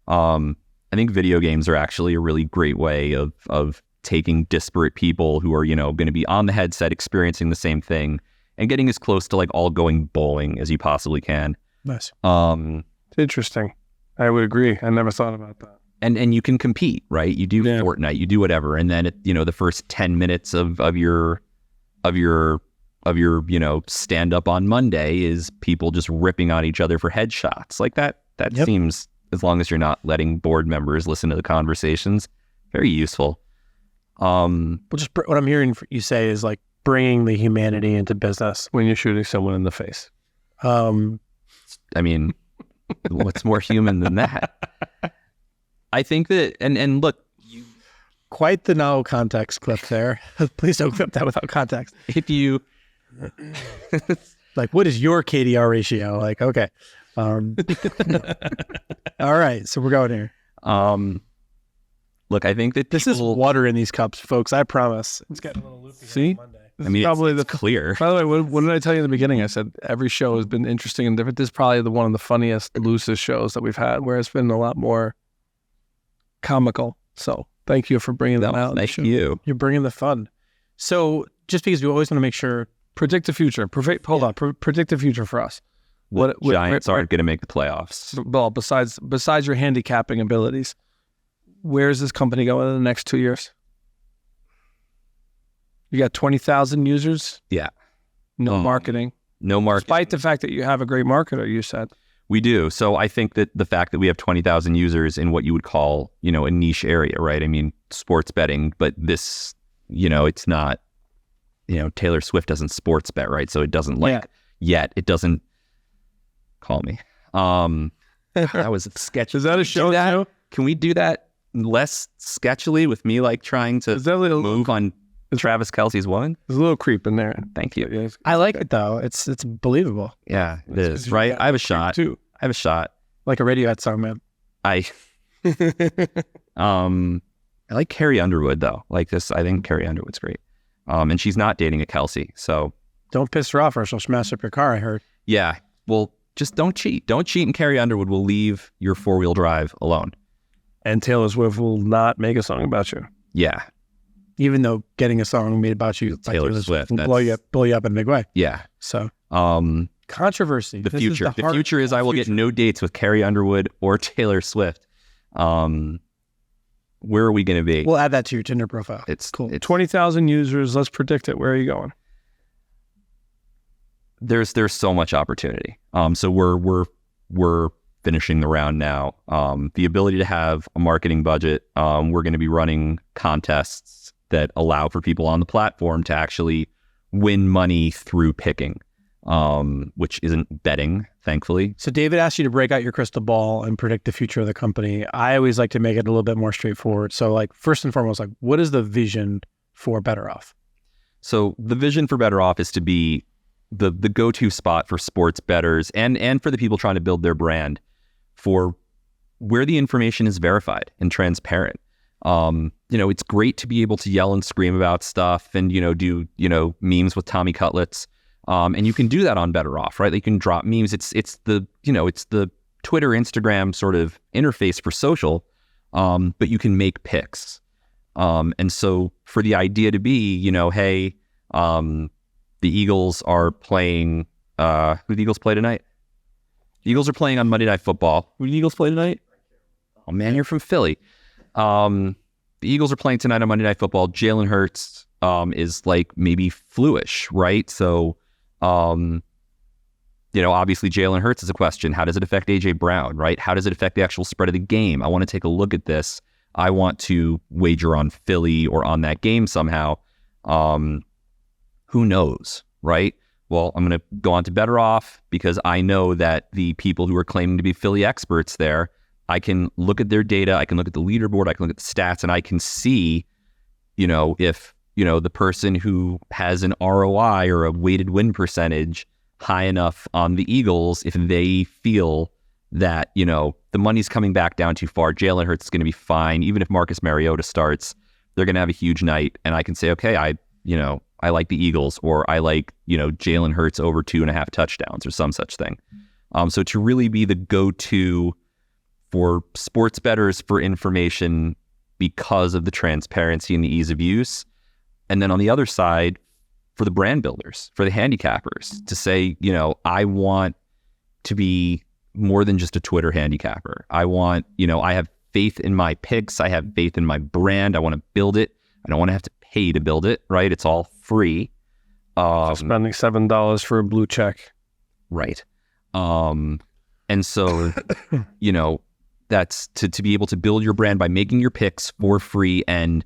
video games are actually a really great way of taking disparate people who are, going to be on the headset experiencing the same thing and getting as close to like all going bowling as you possibly can. Nice. It's interesting. I would agree. I never thought about that. And you can compete, right? You do Fortnite, you do whatever. And then, the first 10 minutes of your stand up on Monday is people just ripping on each other for headshots. Like that seems, as long as you're not letting board members listen to the conversations, very useful. Well, just what I'm hearing you say is like bringing the humanity into business. When you're shooting someone in the face. What's more human than that? I think that, and look, Quite the no context clip there. Please don't clip that without context. if you, Like, what is your KDR ratio? Like, okay. All right. So we're going here. look, I think that This is people, water in these cups, folks. I promise. It's getting a little loopy. here See? on Monday. Probably it's clear. By the way, what did I tell you in the beginning? I said every show has been interesting and different. This is probably one of the funniest, loosest shows that we've had, where it's been a lot more comical. So thank you for bringing that out. Thank you. You're bringing the fun. So just because we always want to make sure. Predict the future. Predict the future for us. The Giants aren't going to make the playoffs. Well, besides your handicapping abilities, where is this company going in the next 2 years? You got 20,000 users. Yeah. No marketing. No marketing. Despite the fact that you have a great marketer, you said. We do. So I think that the fact that we have 20,000 users in what you would call, a niche area, right? I mean, sports betting, but this, it's not, Taylor Swift doesn't sports bet, right? So it doesn't yet. It doesn't call me. That was sketchy. Is that a show too? Can we do that less sketchily with me, like trying to Is that a little, move on Travis Kelce's woman? there's a little creep in there. Thank you. Yeah, I like it though. It's believable. Yeah, it It's is, 'cause you right? got I have a shot. too. I have a shot. Like a Radiohead song, man. I like Carrie Underwood though. Like this, I think Carrie Underwood's great. And she's not dating a Kelce, so Don't piss her off or she'll smash up your car, I heard. yeah. Well, just don't cheat. Don't cheat, and Carrie Underwood will leave your 4-wheel drive alone. And Taylor Swift will not make a song about you. Yeah, Even though getting a song made about you by Taylor Swift, will blow you up in a big way. yeah. So The controversy. This is future. The future is I will get no dates with Carrie Underwood or Taylor Swift. Where are we going to be? We'll add that to your Tinder profile. It's cool. It's 20,000 users. Let's predict it. Where are you going? there's so much opportunity. So we're finishing the round now. The ability to have a marketing budget. We're going to be running contests that allow for people on the platform to actually win money through picking, which isn't betting, thankfully. So David asked you to break out your crystal ball and predict the future of the company. I always like to make it a little bit more straightforward. So like first and foremost, like what is the vision for BettorOff? So the vision for BettorOff is to be the go-to spot for sports bettors and for the people trying to build their brand for where the information is verified and transparent. It's great to be able to yell and scream about stuff and, do, memes with Tommy Cutlets. And you can do that on BettorOff, right? You can drop memes. It's the Twitter, Instagram sort of interface for social, but you can make picks. And so for the idea to be, hey, the Eagles are playing, who do the Eagles play tonight? The Eagles are playing on Monday Night Football. Who do the Eagles play tonight? Oh man, you're from Philly. The Eagles are playing tonight on Monday Night Football. Jalen Hurts is like maybe fluish, right? So, obviously Jalen Hurts is a question. How does it affect AJ Brown, right? How does it affect the actual spread of the game? I want to take a look at this. I want to wager on Philly or on that game somehow. Who knows, right? Well, I'm going to go on to BettorOff because I know that the people who are claiming to be Philly experts there, I can look at their data, I can look at the leaderboard, I can look at the stats, and I can see, if, the person who has an ROI or a weighted win percentage high enough on the Eagles, if they feel that, the money's coming back down too far, Jalen Hurts is going to be fine. Even if Marcus Mariota starts, they're going to have a huge night. And I can say, okay, I like the Eagles, or I like, Jalen Hurts over 2.5 touchdowns or some such thing. So to really be the go-to for sports bettors for information because of the transparency and the ease of use. And then on the other side, for the brand builders, for the handicappers to say, I want to be more than just a Twitter handicapper. I want, I have faith in my picks. I have faith in my brand. I want to build it. I don't want to have to pay to build it, right? It's all free. Spending $7 for a blue check. Right. And so, that's to be able to build your brand by making your picks for free and,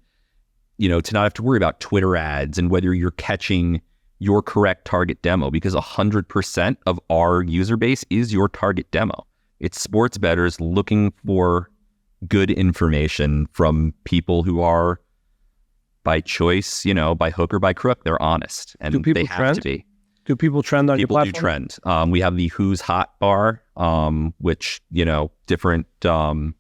to not have to worry about Twitter ads and whether you're catching your correct target demo, because 100% of our user base is your target demo. It's sports bettors looking for good information from people who are by choice, by hook or by crook, they're honest, and they have to be. Do people trend on your platform? People do trend. We have the Who's Hot bar, which, different, a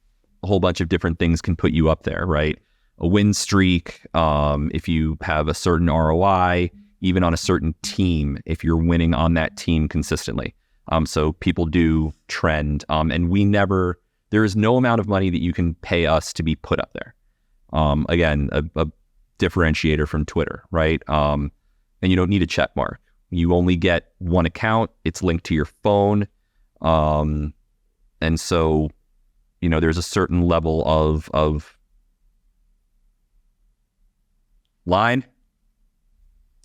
whole bunch of different things can put you up there, right? A win streak, if you have a certain ROI, even on a certain team, if you're winning on that team consistently. So people do trend, and there is no amount of money that you can pay us to be put up there. Again, a differentiator from Twitter, right? And you don't need a check mark. You only get one account. It's linked to your phone. And so, there's a certain level of line.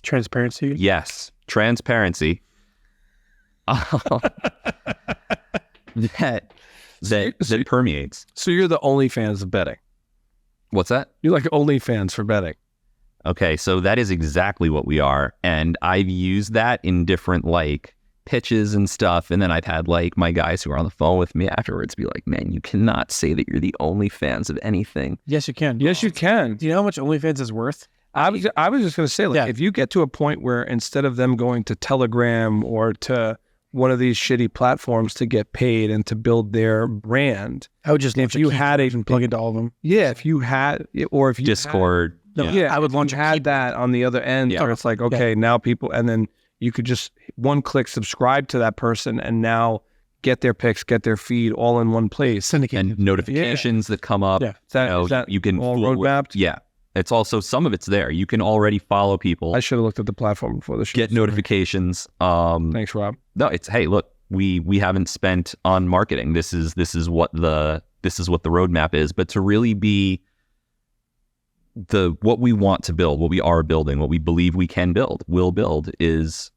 Transparency? Yes. Transparency. that permeates. So you're the OnlyFans of betting. What's that? You're like OnlyFans for betting. Okay, so that is exactly what we are. And I've used that in different pitches and stuff. And then I've had my guys who are on the phone with me afterwards be like, man, you cannot say that you're the OnlyFans of anything. Yes, you can. Yes, you can. Do you know how much OnlyFans is worth? I was just going to say, if you get to a point where instead of them going to Telegram or to one of these shitty platforms to get paid and to build their brand, I would just launch if you had and plug into all of them. Yeah, if you had, or if you Discord. I would launch. Had that on the other end, so it's like, okay, now people, and then you could just one click subscribe to that person, and now get their picks, get their feed all in one place, and notifications that come up. Yeah, is that you can all roadmapped? Yeah. It's also, some of it's there. You can already follow people. I should have looked at the platform before the show. Get notifications. Thanks, Rob. No, it's, hey, look, we haven't spent on marketing. This is what the roadmap is. But to really be what we want to build, what we are building, what we believe we can build, will build, is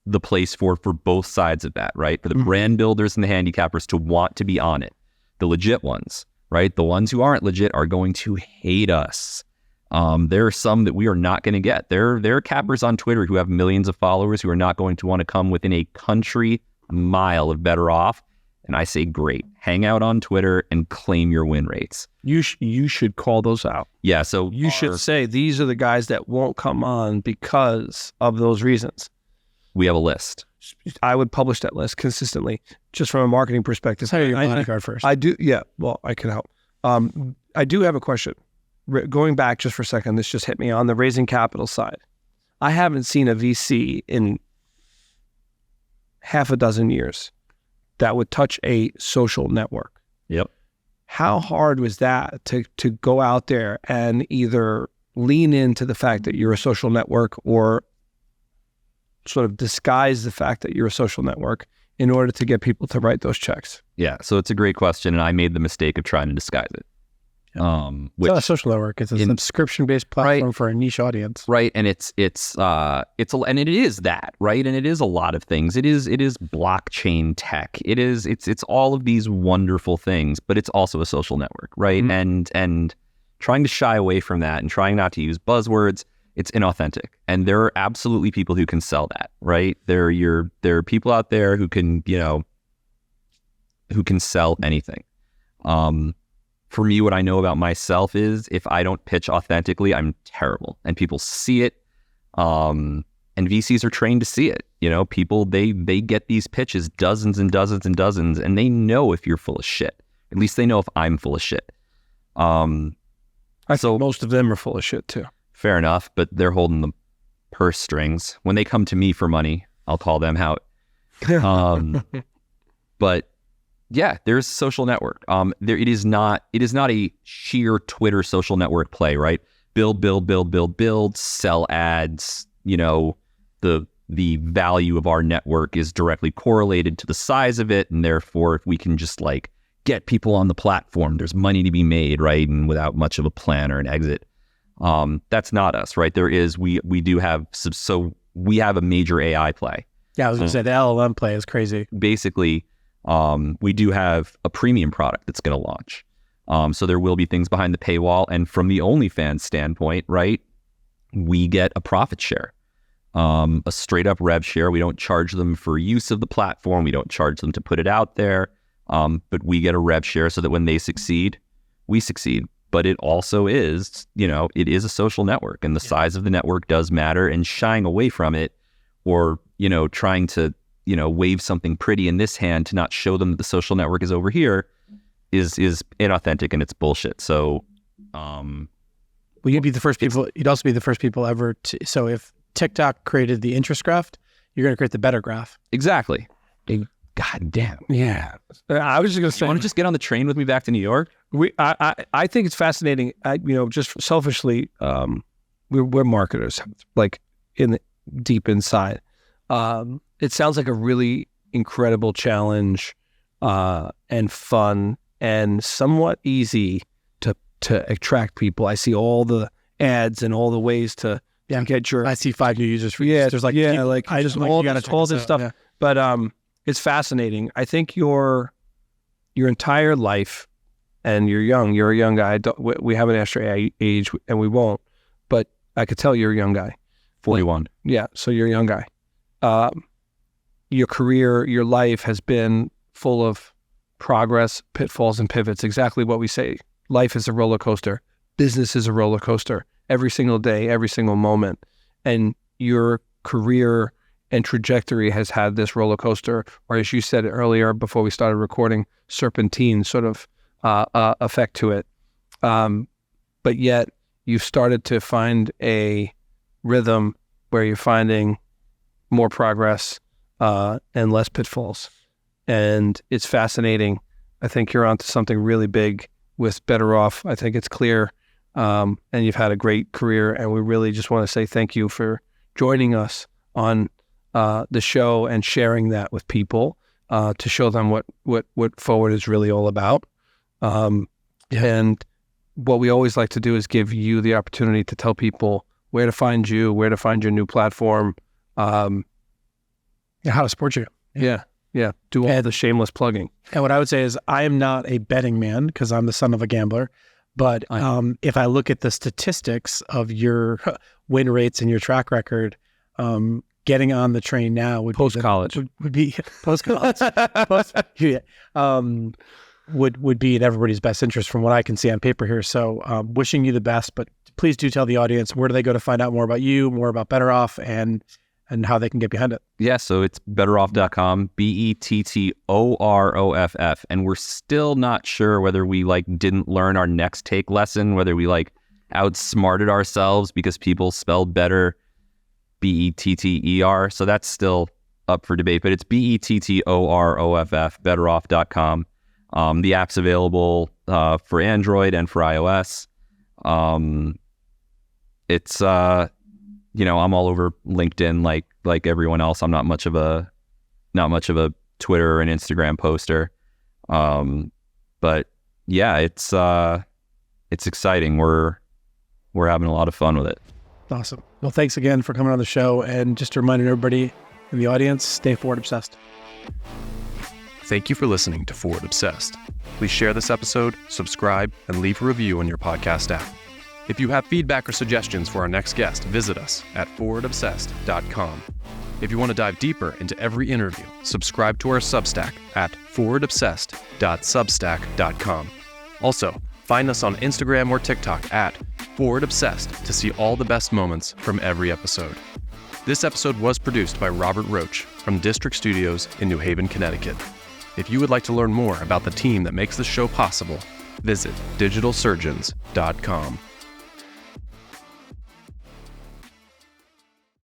the place for both sides of that, right? For the brand builders and the handicappers to want to be on it. The legit ones, right? The ones who aren't legit are going to hate us. There are some that we are not going to get. There are cappers on Twitter who have millions of followers who are not going to want to come within a country mile of BettorOff. And I say, great, hang out on Twitter and claim your win rates. You should call those out. Yeah, so you should say these are the guys that won't come on because of those reasons. We have a list. I would publish that list consistently, just from a marketing perspective. Tell your bodyguard first. I do, yeah. Well, I can help. I do have a question. Going back just for a second, this just hit me on the raising capital side. I haven't seen a VC in half a dozen years that would touch a social network. Yep. How hard was that to go out there and either lean into the fact that you're a social network or sort of disguise the fact that you're a social network in order to get people to write those checks? Yeah, so it's a great question, and I made the mistake of trying to disguise it. It's not a social network. It's a subscription-based platform for a niche audience, right? And it is that, right? And it is a lot of things. It is blockchain tech. It's all of these wonderful things, but it's also a social network, right? And trying to shy away from that and trying not to use buzzwords, it's inauthentic. And there are absolutely people who can sell that, right? There are people out there who can, who can sell anything. For me, what I know about myself is if I don't pitch authentically, I'm terrible, and people see it. And VCs are trained to see it. People, they get these pitches dozens and dozens and dozens, and they know if you're full of shit. At least they know if I'm full of shit. I think most of them are full of shit too. Fair enough, but they're holding the purse strings. When they come to me for money, I'll call them out. But yeah, there's a social network. It is not a sheer Twitter social network play, right? Build, sell ads. The value of our network is directly correlated to the size of it, and therefore, if we can just get people on the platform, there's money to be made, right? And without much of a plan or an exit. That's not us, right? We have a major AI play. Yeah, I was going to say the LLM play is crazy. Basically, we do have a premium product that's going to launch. So there will be things behind the paywall. And from the OnlyFans standpoint, right, we get a profit share, a straight up rev share. We don't charge them for use of the platform. We don't charge them to put it out there. But we get a rev share so that when they succeed, we succeed. But it also is, it is a social network, and the size of the network does matter, and shying away from it or, trying to, wave something pretty in this hand to not show them that the social network is over here is inauthentic, and it's bullshit. So, you'd be the first people. You'd also be the first people ever to. So if TikTok created the interest graph, you're going to create the better graph. Exactly. God damn. Yeah. I was just going to say, you want to just get on the train with me back to New York? I think it's fascinating. Just selfishly, we're marketers, deep inside. It sounds like a really incredible challenge, and fun and somewhat easy to attract people. I see all the ads and all the ways to get your. I see 5 new users for yeah. There's all this stuff. Yeah. But it's fascinating. I think your entire life, and you're young. You're a young guy. We haven't asked your age, and we won't. But I could tell you're a young guy. 41. Yeah, so you're a young guy. Your career, your life has been full of progress, pitfalls, and pivots. Exactly what we say. Life is a roller coaster. Business is a roller coaster. Every single day, every single moment. And your career and trajectory has had this roller coaster, or as you said earlier before we started recording, serpentine sort of effect to it. But yet you've started to find a rhythm where you're finding more progress and less pitfalls. And it's fascinating. I think you're onto something really big with BettorOff. I think it's clear. And you've had a great career, and we really just want to say thank you for joining us on the show and sharing that with people to show them what Forward is really all about. And what we always like to do is give you the opportunity to tell people where to find you, where to find your new platform, how to support you. Yeah. Do all the shameless plugging. And what I would say is I am not a betting man because I'm the son of a gambler. But if I look at the statistics of your win rates and your track record, getting on the train now would Post-college. would be post-college. Would be in everybody's best interest from what I can see on paper here. So wishing you the best, but please do tell the audience, where do they go to find out more about you, more about BettorOff, and how they can get behind it? Yeah, so it's bettoroff.com, BettorOff, and we're still not sure whether we didn't learn our next take lesson, whether we outsmarted ourselves because people spelled better BETTER. So that's still up for debate, but it's BETTOROFF, bettoroff.com. The app's available for Android and for iOS. It's I'm all over LinkedIn like everyone else. I'm not much of a Twitter and Instagram poster. But yeah, it's exciting. We're having a lot of fun with it. Awesome. Well, thanks again for coming on the show, and just a reminder to everybody in the audience, stay forward obsessed. Thank you for listening to Forward Obsessed. Please share this episode, subscribe, and leave a review on your podcast app. If you have feedback or suggestions for our next guest, visit us at forwardobsessed.com. If you want to dive deeper into every interview, subscribe to our Substack at forwardobsessed.substack.com. Also, find us on Instagram or TikTok at forwardobsessed to see all the best moments from every episode. This episode was produced by Robert Roach from District Studios in New Haven, Connecticut. If you would like to learn more about the team that makes this show possible, visit digitalsurgeons.com.